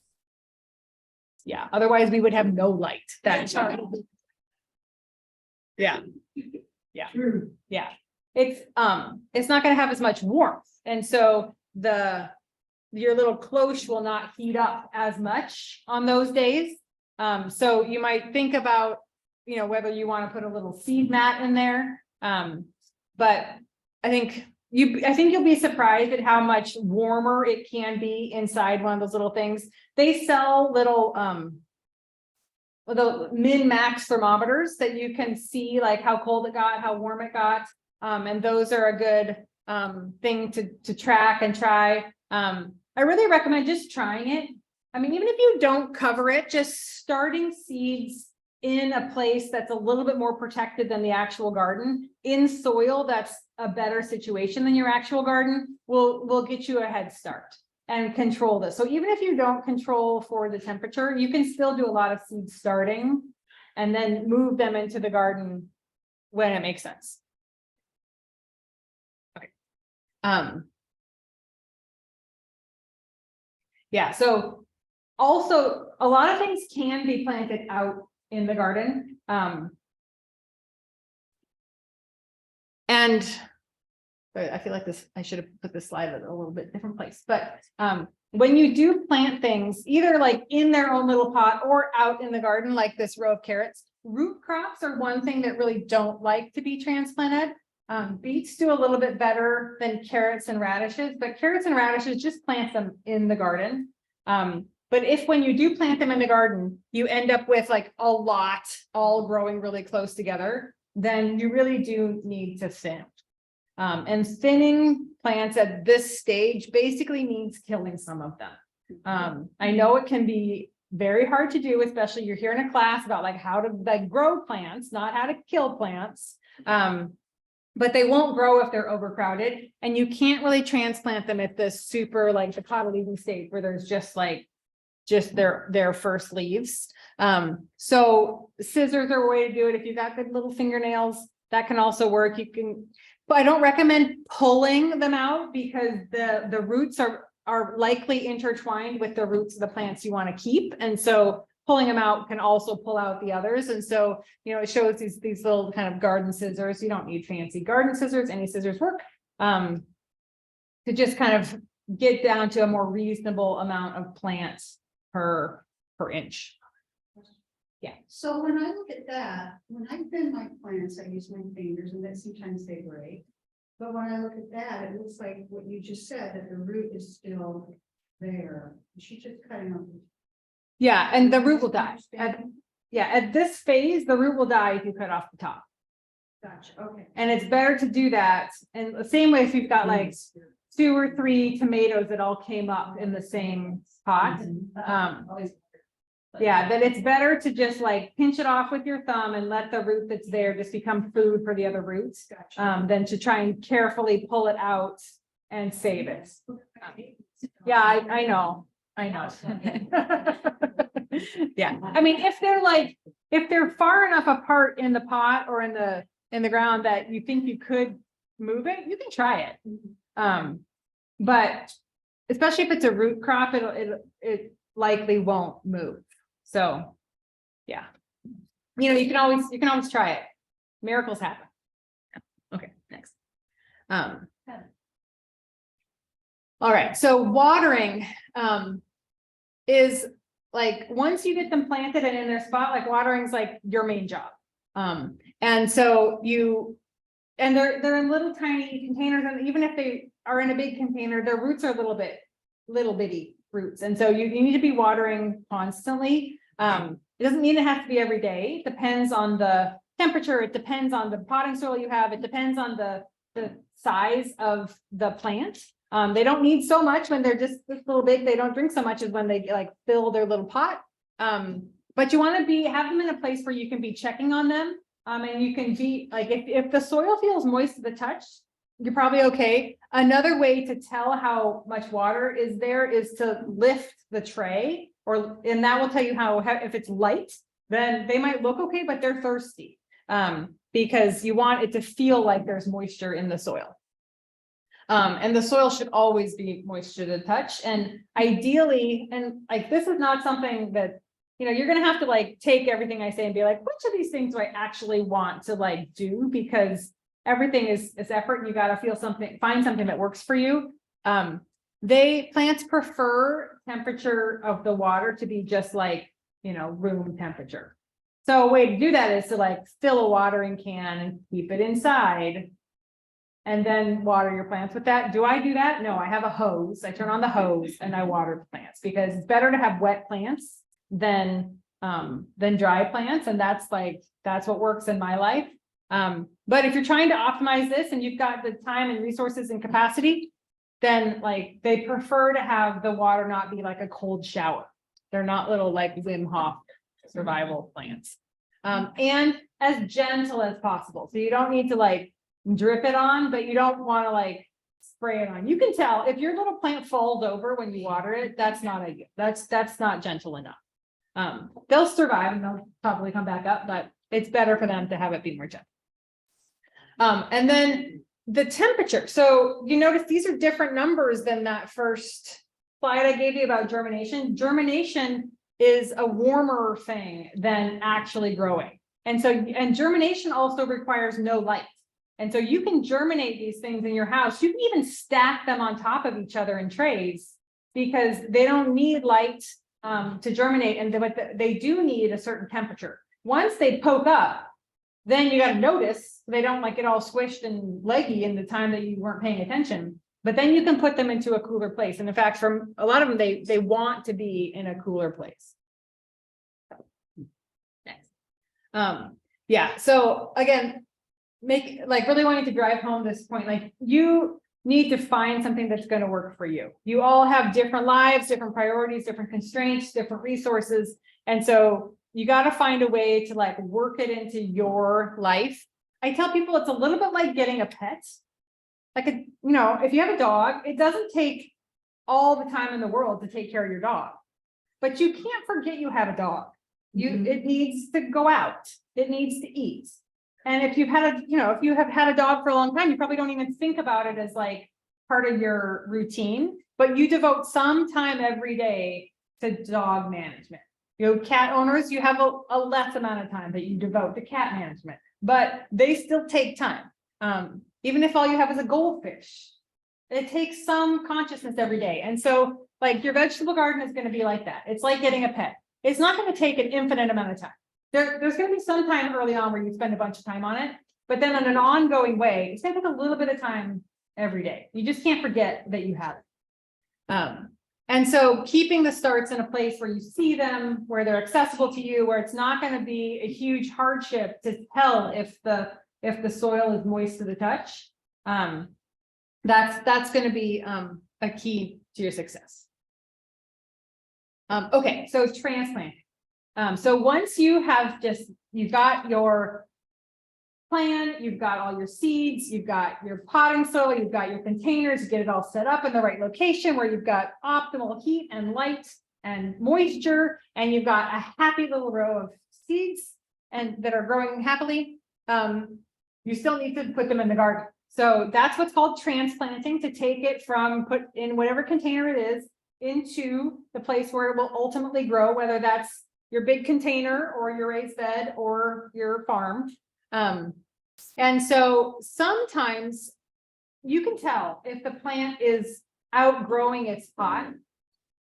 Yeah, otherwise we would have no light. Yeah. It's not going to have as much warmth, and so your little cloche will not heat up as much on those days. So you might think about, you know, whether you want to put a little seed mat in there. But I think you'll be surprised at how much warmer it can be inside one of those little things. They sell little, the min-max thermometers that you can see like how cold it got, how warm it got. And those are a good thing to track and try. I really recommend just trying it. I mean, even if you don't cover it, just starting seeds in a place that's a little bit more protected than the actual garden, in soil that's a better situation than your actual garden, will get you a head start and control this. So even if you don't control for the temperature, you can still do a lot of seed starting and then move them into the garden when it makes sense. Okay. Yeah, so also a lot of things can be planted out in the garden. And I feel like I should have put this slide in a little bit different place, but when you do plant things, either like in their own little pot or out in the garden, like this row of carrots, root crops are one thing that really don't like to be transplanted. Beets do a little bit better than carrots and radishes, but carrots and radishes, just plant them in the garden. But if when you do plant them in the garden, you end up with like a lot all growing really close together, then you really do need to thin. And thinning plants at this stage basically means killing some of them. I know it can be very hard to do, especially you're here in a class about like how to like grow plants, not how to kill plants. But they won't grow if they're overcrowded, and you can't really transplant them at this super like the cotyledon stage where there's just their first leaves. So scissors are a way to do it. If you've got good little fingernails, that can also work. You can, but I don't recommend pulling them out because the roots are likely intertwined with the roots of the plants you want to keep. And so pulling them out can also pull out the others. And so, you know, it shows these little kind of garden scissors. You don't need fancy garden scissors, any scissors work. To just kind of get down to a more reasonable amount of plants per inch. Yeah. So when I look at that, when I thin my plants, I use my fingers and then sometimes they break. But when I look at that, it looks like what you just said, that the root is still there. She's just cutting off. Yeah, and the root will die. At this phase, the root will die if you cut off the top. Gotcha, okay. And it's better to do that. And the same way if you've got like 2 or 3 tomatoes that all came up in the same pot. Yeah, then it's better to just like pinch it off with your thumb and let the root that's there just become food for the other roots. Gotcha. Than to try and carefully pull it out and save it. Yeah, I know. Yeah, I mean, if they're far enough apart in the pot or in the ground that you think you could move it, you can try it. But especially if it's a root crop, it likely won't move. So, yeah, you know, you can always try it. Miracles happen. Okay, next. All right, so watering is like once you get them planted and in their spot, like watering is like your main job. And so they're in little tiny containers, and even if they are in a big container, their roots are little bitty roots. And so you need to be watering constantly. It doesn't mean it has to be every day. It depends on the temperature. It depends on the potting soil you have. It depends on the size of the plant. They don't need so much when they're just this little big. They don't drink so much as when they like fill their little pot. But you want to have them in a place where you can be checking on them. And you can be like, if the soil feels moist to the touch, you're probably okay. Another way to tell how much water is there is to lift the tray, and that will tell you how if it's light, then they might look okay, but they're thirsty. Because you want it to feel like there's moisture in the soil. And the soil should always be moisture to touch. And ideally, and like this is not something that, you know, you're gonna have to like take everything I say and be like, which of these things do I actually want to like do? Because everything is effort, and you gotta find something that works for you. Plants prefer temperature of the water to be just like room temperature. So a way to do that is to like fill a watering can and keep it inside. And then water your plants with that. Do I do that? No, I have a hose. I turn on the hose and I water the plants because it's better to have wet plants than dry plants. And that's what works in my life. But if you're trying to optimize this and you've got the time and resources and capacity, then like they prefer to have the water not be like a cold shower. They're not little like Wim Hof survival plants. And as gentle as possible. So you don't need to like drip it on, but you don't want to like spray it on. You can tell if your little plant falls over when you water it, that's not ideal. That's not gentle enough. They'll survive and they'll probably come back up, but it's better for them to have it be more gentle. And then the temperature. So you notice these are different numbers than that first slide I gave you about germination. Germination is a warmer thing than actually growing. And germination also requires no light. And so you can germinate these things in your house. You can even stack them on top of each other in trays because they don't need light to germinate. But they do need a certain temperature. Once they poke up, then you got to notice they don't like get all squished and leggy in the time that you weren't paying attention. But then you can put them into a cooler place. And in fact, from a lot of them, they want to be in a cooler place. Yeah. So again, really wanting to drive home this point, like you need to find something that's going to work for you. You all have different lives, different priorities, different constraints, different resources. And so you got to find a way to like work it into your life. I tell people it's a little bit like getting a pet. Like, if you have a dog, it doesn't take all the time in the world to take care of your dog, but you can't forget you have a dog. It needs to go out. It needs to eat. And if you've had if you have had a dog for a long time, you probably don't even think about it as like part of your routine, but you devote some time every day to dog management. Cat owners, you have a less amount of time that you devote to cat management, but they still take time. Even if all you have is a goldfish, it takes some consciousness every day. And so like your vegetable garden is going to be like that. It's like getting a pet. It's not going to take an infinite amount of time. There's going to be some time early on where you spend a bunch of time on it, but then on an ongoing way, it's going to take a little bit of time every day. You just can't forget that you have it. And so keeping the starts in a place where you see them, where they're accessible to you, where it's not going to be a huge hardship to tell if the soil is moist to the touch, that's going to be a key to your success. Okay, so transplanting. So once you've got your plan, you've got all your seeds, you've got your potting soil, you've got your containers, you get it all set up in the right location where you've got optimal heat and light and moisture, and you've got a happy little row of seeds and that are growing happily. You still need to put them in the garden. So that's what's called transplanting, to take it from put in whatever container it is into the place where it will ultimately grow, whether that's your big container or your raised bed or your farm. And so sometimes you can tell if the plant is outgrowing its pot.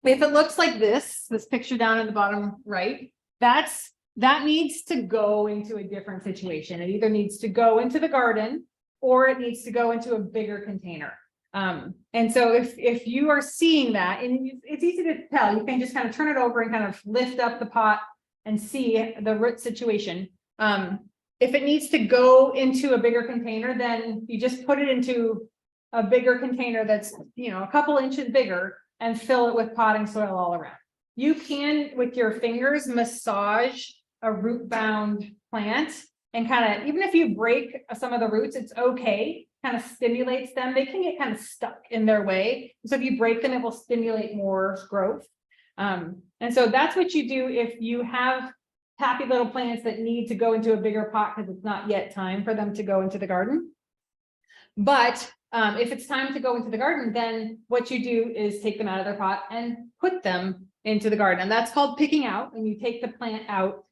If it looks like this picture down in the bottom right, that needs to go into a different situation. It either needs to go into the garden or it needs to go into a bigger container. And so if you are seeing that, and it's easy to tell, you can just kind of turn it over and kind of lift up the pot and see the root situation. If it needs to go into a bigger container, then you just put it into a bigger container that's, a couple inches bigger and fill it with potting soil all around. You can, with your fingers, massage a root bound plant and kind of, even if you break some of the roots, it's okay. Kind of stimulates them. They can get kind of stuck in their way. So if you break them, it will stimulate more growth. And so that's what you do if you have happy little plants that need to go into a bigger pot because it's not yet time for them to go into the garden. But if it's time to go into the garden, then what you do is take them out of their pot and put them into the garden. And that's called picking out. When you take the plant out,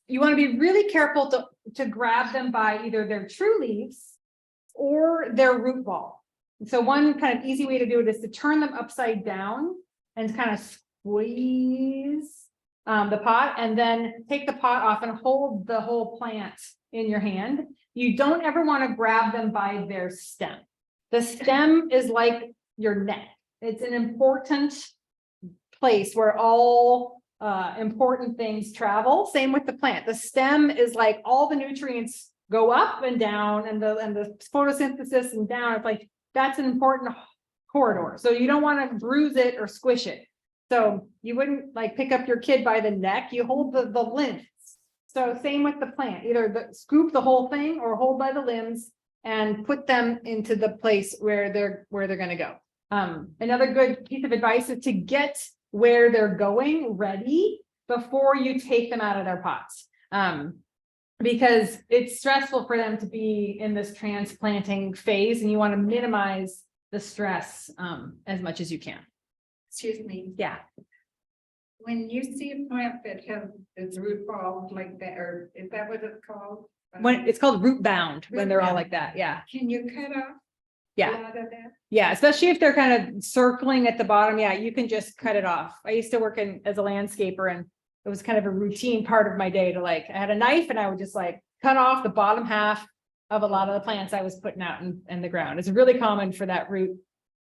you want to be really careful to grab them by either their true leaves or their root ball. So one kind of easy way to do it is to turn them upside down and kind of squeeze the pot, and then take the pot off and hold the whole plant in your hand. You don't ever want to grab them by their stem. The stem is like your neck. It's an important place where all important things travel. Same with the plant. The stem is like all the nutrients go up and down, and the photosynthesis and down. It's like that's an important corridor. So you don't want to bruise it or squish it. So you wouldn't like pick up your kid by the neck. You hold the limbs. So same with the plant. Either scoop the whole thing or hold by the limbs and put them into the place where they're going to go. Another good piece of advice is to get where they're going ready before you take them out of their pots. Because it's stressful for them to be in this transplanting phase, and you want to minimize the stress as much as you can. Excuse me, Yeah. when you see a plant that has its root ball like that, or is that what it's called? When it's called root bound, when they're all Root like that. Yeah. Can you cut off? a Yeah. lot of that? Yeah. Especially if they're kind of circling at the bottom. Yeah. You can just cut it off. I used to work as a landscaper, and it was kind of a routine part of my day to like, I had a knife and I would just like cut off the bottom half of a lot of the plants I was putting out in the ground. It's really common for that root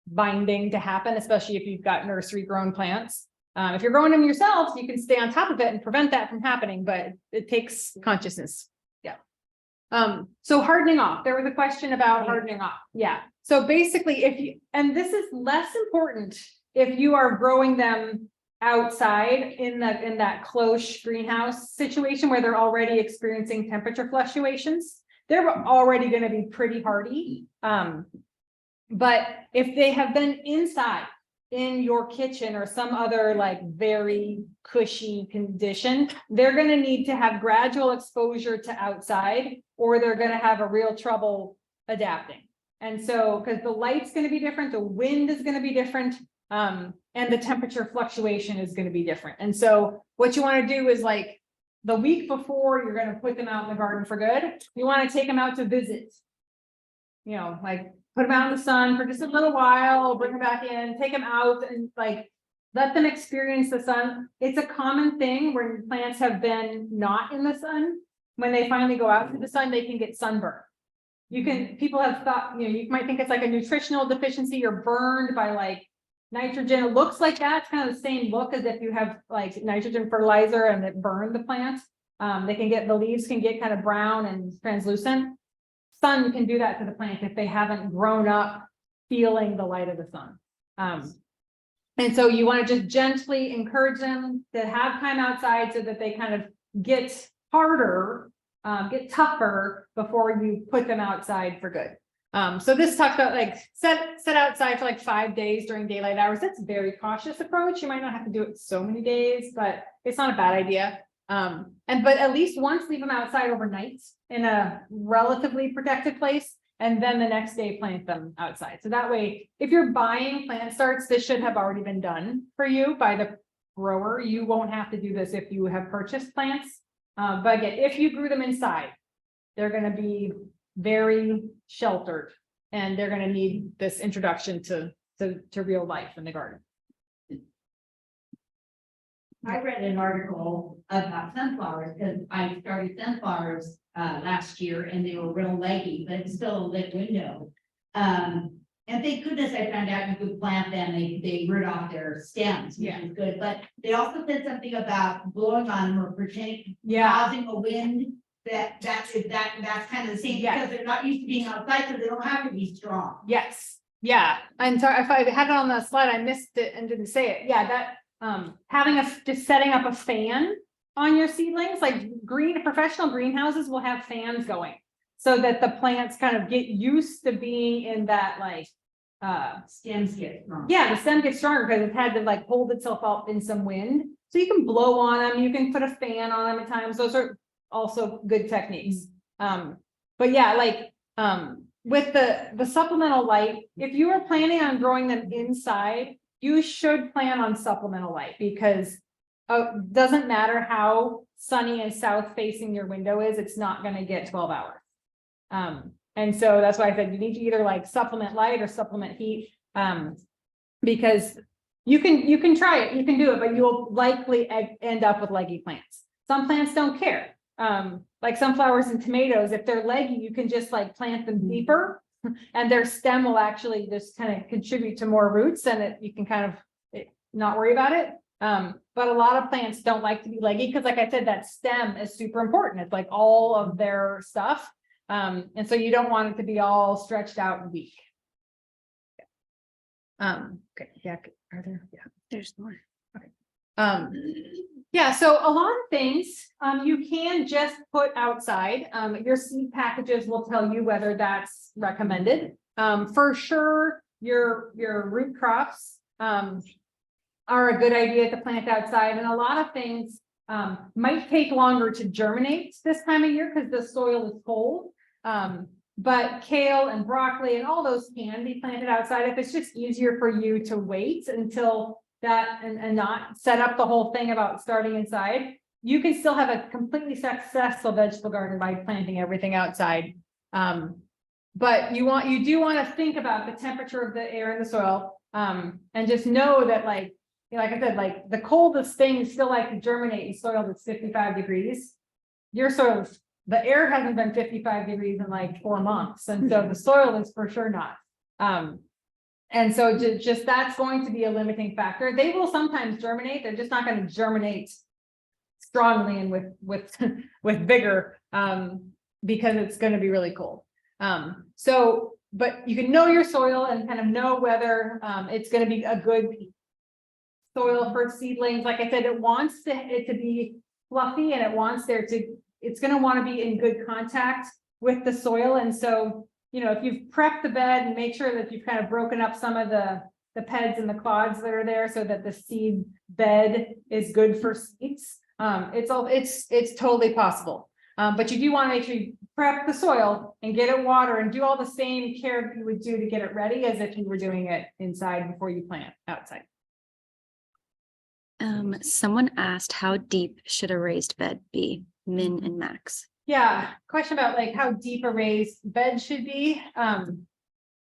binding to happen, especially if you've got nursery grown plants. If you're growing them yourselves, you can stay on top of it and prevent that from happening, but it takes consciousness. Yeah. So hardening off, there was a question about hardening off. Yeah. So basically and this is less important if you are growing them outside in that close greenhouse situation where they're already experiencing temperature fluctuations. They're already going to be pretty hardy. But if they have been inside in your kitchen or some other like very cushy condition, they're going to need to have gradual exposure to outside, or they're going to have a real trouble adapting. And so, because the light's going to be different, the wind is going to be different, and the temperature fluctuation is going to be different. And so what you want to do is like the week before you're going to put them out in the garden for good, you want to take them out to visit, like put them out in the sun for just a little while, bring them back in, take them out and like let them experience the sun. It's a common thing when plants have been not in the sun. When they finally go out to the sun, they can get sunburned. People have thought, you might think it's like a nutritional deficiency. You're burned by like nitrogen. It looks like that. It's kind of the same look as if you have like nitrogen fertilizer and it burned the plant. The leaves can get kind of brown and translucent. Sun can do that to the plant if they haven't grown up feeling the light of the sun. And so you want to just gently encourage them to have time outside so that they kind of get harder, get tougher before you put them outside for good. So this talks about like set outside for like 5 days during daylight hours. That's a very cautious approach. You might not have to do it so many days, but it's not a bad idea. But at least once leave them outside overnight in a relatively protected place, and then the next day plant them outside. So that way, if you're buying plant starts, this should have already been done for you by the grower. You won't have to do this if you have purchased plants. But again, if you grew them inside, they're going to be very sheltered, and they're going to need this introduction to real life in the garden. I read an article about sunflowers because I started sunflowers last year and they were real leggy, but it's still a lit window. And thank goodness I found out you could plant them, they root off their stems, which is good. But they also said something about blowing on them or pretending, causing a wind. That's kind of the same, because they're not used to being outside, so they don't have to be strong. Yes. Yeah. And sorry if I had it on the slide, I missed it and didn't say it. Yeah, that just setting up a fan on your seedlings, like professional greenhouses will have fans going so that the plants kind of get used to being in that like Stems get strong. Yeah, the stem gets stronger because it's had to like hold itself up in some wind. So you can blow on them, you can put a fan on them at times. Those are also good techniques. But yeah, like with the supplemental light, if you are planning on growing them inside, you should plan on supplemental light, because doesn't matter how sunny and south facing your window is, it's not going to get 12 hours. And so that's why I said you need to either like supplement light or supplement heat, because you can try it, you can do it, but you'll likely end up with leggy plants. Some plants don't care. Like sunflowers and tomatoes, if they're leggy, you can just like plant them deeper. And their stem will actually just kind of contribute to more roots and you can kind of not worry about it. But a lot of plants don't like to be leggy because like I said, that stem is super important. It's like all of their stuff. And so you don't want it to be all stretched out and weak. Okay, yeah, are there, yeah. There's more. Yeah, so a lot of things, you can just put outside, your seed packages will tell you whether that's recommended. For sure, your root crops, are a good idea to plant outside, and a lot of things, might take longer to germinate this time of year because the soil is cold. But kale and broccoli and all those can be planted outside if it's just easier for you to wait until that and not set up the whole thing about starting inside. You can still have a completely successful vegetable garden by planting everything outside. But you do want to think about the temperature of the air and the soil. And just know that like I said, like the coldest things still like to germinate in soil that's 55 degrees. Your soil, the air hasn't been 55 degrees in like 4 months. And so the soil is for sure not. And so just that's going to be a limiting factor. They will sometimes germinate. They're just not going to germinate strongly and with vigor because it's going to be really cold. But you can know your soil and kind of know whether it's going to be a good soil for seedlings. Like I said, it wants it to be fluffy and it's going to want to be in good contact with the soil. And so, if you've prepped the bed and make sure that you've kind of broken up some of the peds and the clods that are there so that the seed bed is good for seeds. It's totally possible. But you do want to make sure you prep the soil and get it water and do all the same care you would do to get it ready as if you were doing it inside before you plant outside. Someone asked, how deep should a raised bed be, min and max? Yeah, question about like how deep a raised bed should be.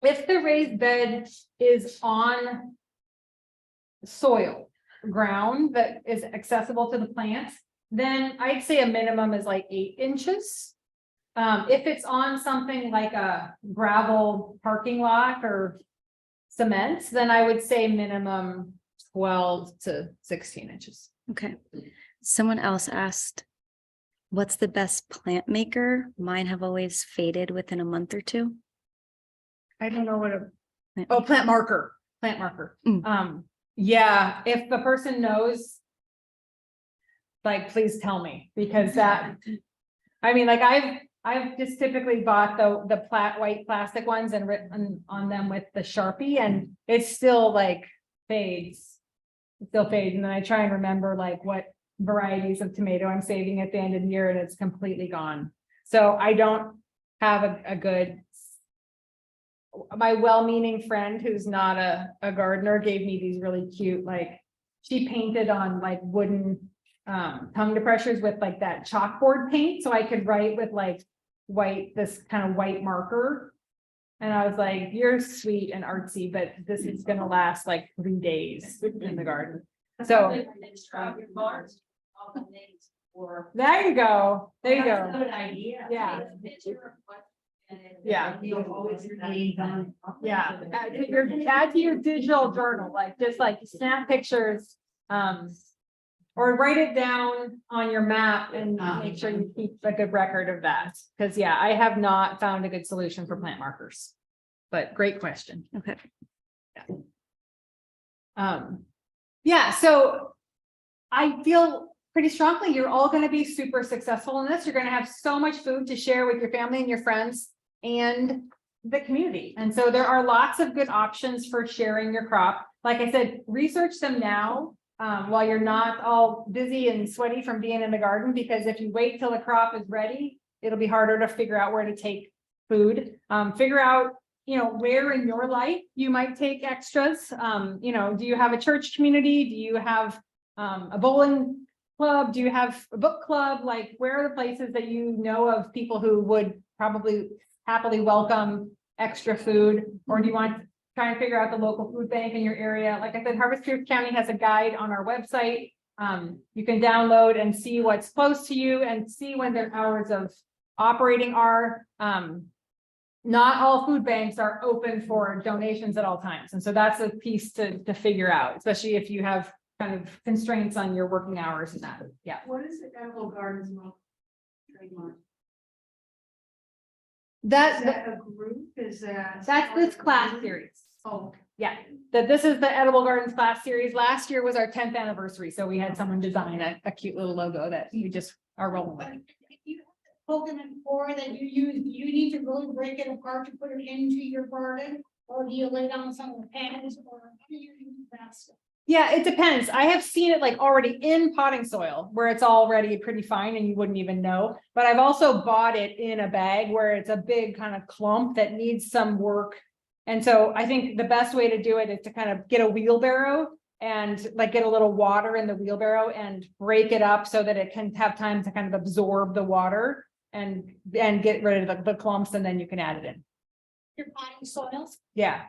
If the raised bed is on soil, ground that is accessible to the plants, then I'd say a minimum is like 8 inches. If it's on something like a gravel parking lot or cement, then I would say minimum 12 to 16 inches. Okay. Someone else asked, what's the best plant maker? Mine have always faded within a month or two. I don't know what Plant plant marker. Yeah, if the person knows, like, please tell me, because I mean, like I've just typically bought the white plastic ones and written on them with the Sharpie, and it's still like fades. It still fades, and then I try and remember like what varieties of tomato I'm saving at the end of the year, and it's completely gone. So I don't have a good. My well-meaning friend who's not a gardener gave me these really cute, like she painted on like wooden tongue depressors with like that chalkboard paint, so I could write with like this kind of white marker. And I was like, you're sweet and artsy, but this is gonna last like 3 days in the garden. So there you go. There you go. Good idea. Yeah. Yeah. Yeah. Add to your digital journal, like just like snap pictures, or write it down on your map and make sure you keep a good record of that. Because yeah, I have not found a good solution for plant markers, but great question. Okay. Yeah, so I feel pretty strongly you're all going to be super successful in this. You're going to have so much food to share with your family and your friends and the community. And so there are lots of good options for sharing your crop. Like I said, research them now while you're not all busy and sweaty from being in the garden, because if you wait till the crop is ready, it'll be harder to figure out where to take food. Figure out, where in your life you might take extras. Do you have a church community? Do you have a bowling club? Do you have a book club? Like, where are the places that you know of people who would probably happily welcome extra food? Or do you want try and figure out the local food bank in your area. Like I said, Harvest Creek County has a guide on our website. You can download and see what's close to you and see when their hours of operating are. Not all food banks are open for donations at all times. And so that's a piece to figure out, especially if you have kind of constraints on your working hours and that. Yeah. What is the Edible Gardens trademark? Is That, that a group? Is that? that's this class series. Oh, Yeah, that this is the Edible Gardens class series. Last year was our 10th anniversary, so we had someone design a cute little logo that you just are rolling with. If you have coconut core that you use, do you need to really break it apart to put it into your garden? Or do you lay down some of the pads, or how do you use that stuff? Yeah, it depends. I have seen it like already in potting soil where it's already pretty fine and you wouldn't even know. But I've also bought it in a bag where it's a big kind of clump that needs some work. And so I think the best way to do it is to kind of get a wheelbarrow and like get a little water in the wheelbarrow and break it up so that it can have time to kind of absorb the water and get rid of the clumps, and then you can add it in. Your potting soils? Yeah.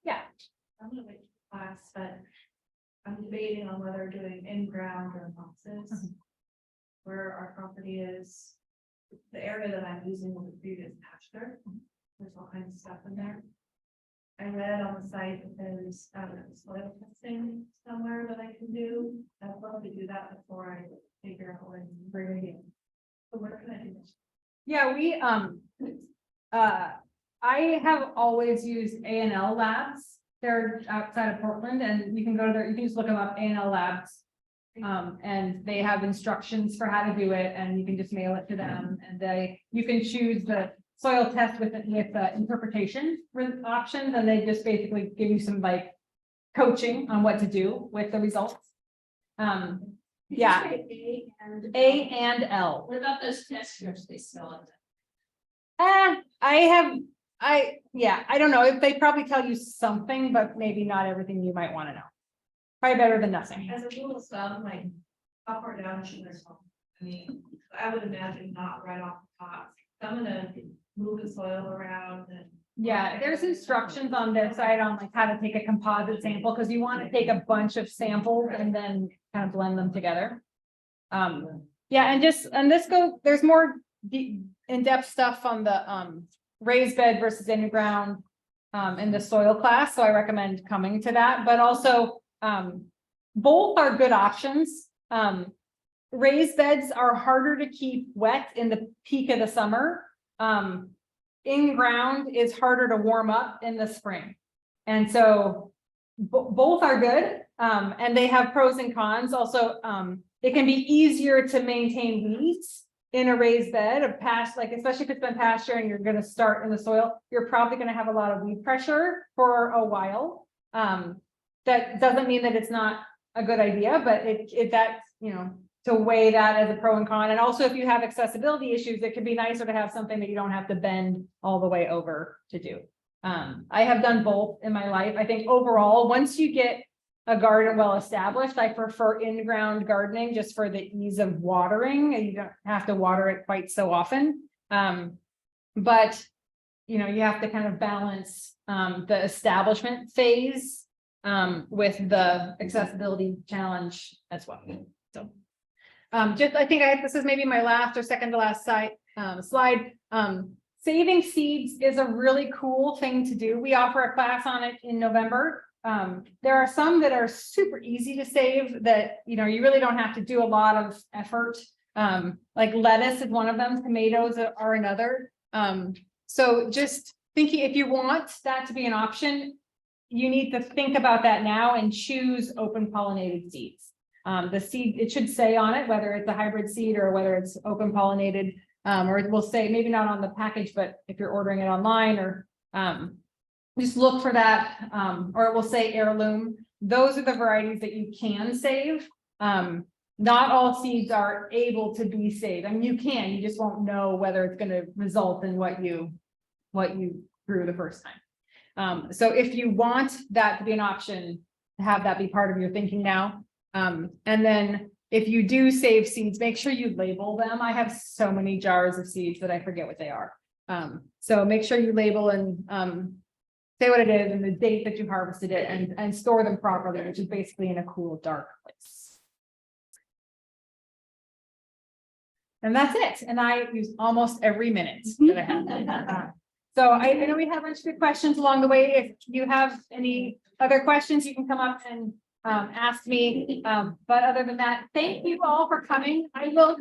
Yeah. I'm gonna wait for class, but I'm debating on whether doing in-ground or boxes. Where our property is, the area that I'm using was a previous pasture. There's all kinds of stuff in there. I read on the site that there's soil testing somewhere that I can do. I'd love to do that before I figure out when to bring it in. So where can I do this? Yeah, I have always used A&L Labs. They're outside of Portland, and you can go there, you can just look them up, A&L Labs. And they have instructions for how to do it, and you can just mail it to them, and you can choose the soil test with interpretation options, and they just basically give you some like coaching on what to do with the results. Yeah, A and L. What about those test strips they sell at? I don't know, if they probably tell you something, but maybe not everything you might want to know. Probably better than nothing. As a rule of thumb, like up or down, I mean, I would imagine not right off the top. So I'm gonna move the soil around and. Yeah, there's instructions on their site on like how to take a composite sample, because you want to take a bunch of samples and then kind of blend them together. Yeah, there's more in-depth stuff on the raised bed versus in ground in the soil class, so I recommend coming to that, but also both are good options. Raised beds are harder to keep wet in the peak of the summer. In ground is harder to warm up in the spring. And so both are good. And they have pros and cons. Also, it can be easier to maintain weeds in a raised bed of like, especially if it's been pasture and you're going to start in the soil, you're probably going to have a lot of weed pressure for a while. That doesn't mean that it's not a good idea, but to weigh that as a pro and con. And also, if you have accessibility issues, it could be nicer to have something that you don't have to bend all the way over to do. I have done both in my life. I think overall, once you get a garden well established, I prefer in-ground gardening just for the ease of watering, and you don't have to water it quite so often. But you have to kind of balance the establishment phase with the accessibility challenge as well. So this is maybe my last or second to last slide. Saving seeds is a really cool thing to do. We offer a class on it in November. There are some that are super easy to save that, you really don't have to do a lot of effort. Like lettuce is one of them, tomatoes are another. So just thinking, if you want that to be an option, you need to think about that now and choose open pollinated seeds. The seed, it should say on it, whether it's a hybrid seed or whether it's open pollinated, or it will say, maybe not on the package, but if you're ordering it online or just look for that, or it will say heirloom. Those are the varieties that you can save. Not all seeds are able to be saved. I mean, you just won't know whether it's going to result in what you grew the first time. So if you want that to be an option, have that be part of your thinking now. And then if you do save seeds, make sure you label them. I have so many jars of seeds that I forget what they are. So make sure you label and, say what it is and the date that you harvested it and store them properly, which is basically in a cool, dark place. And that's it. And I use almost every minute that I have. So I know we have a bunch of good questions along the way. If you have any other questions, you can come up and ask me. But other than that, thank you all for coming. I will.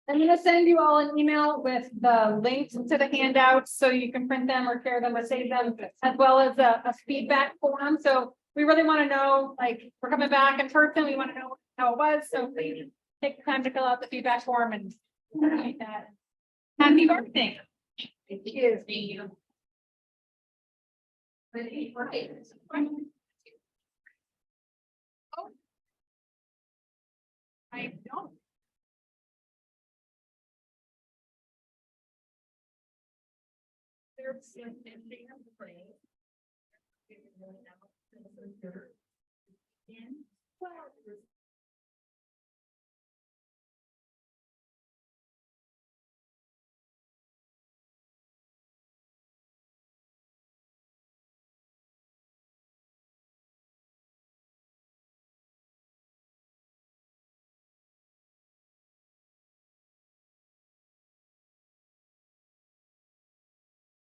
I'm gonna send you all an email with the links to the handouts, so you can print them or share them or save them, as well as a feedback form. So we really want to know, like, we're coming back in person, we want to know how it was, so please take the time to fill out the feedback form and appreciate that. Happy birthday. Thank you. I don't. There's an ending of the brain. And well,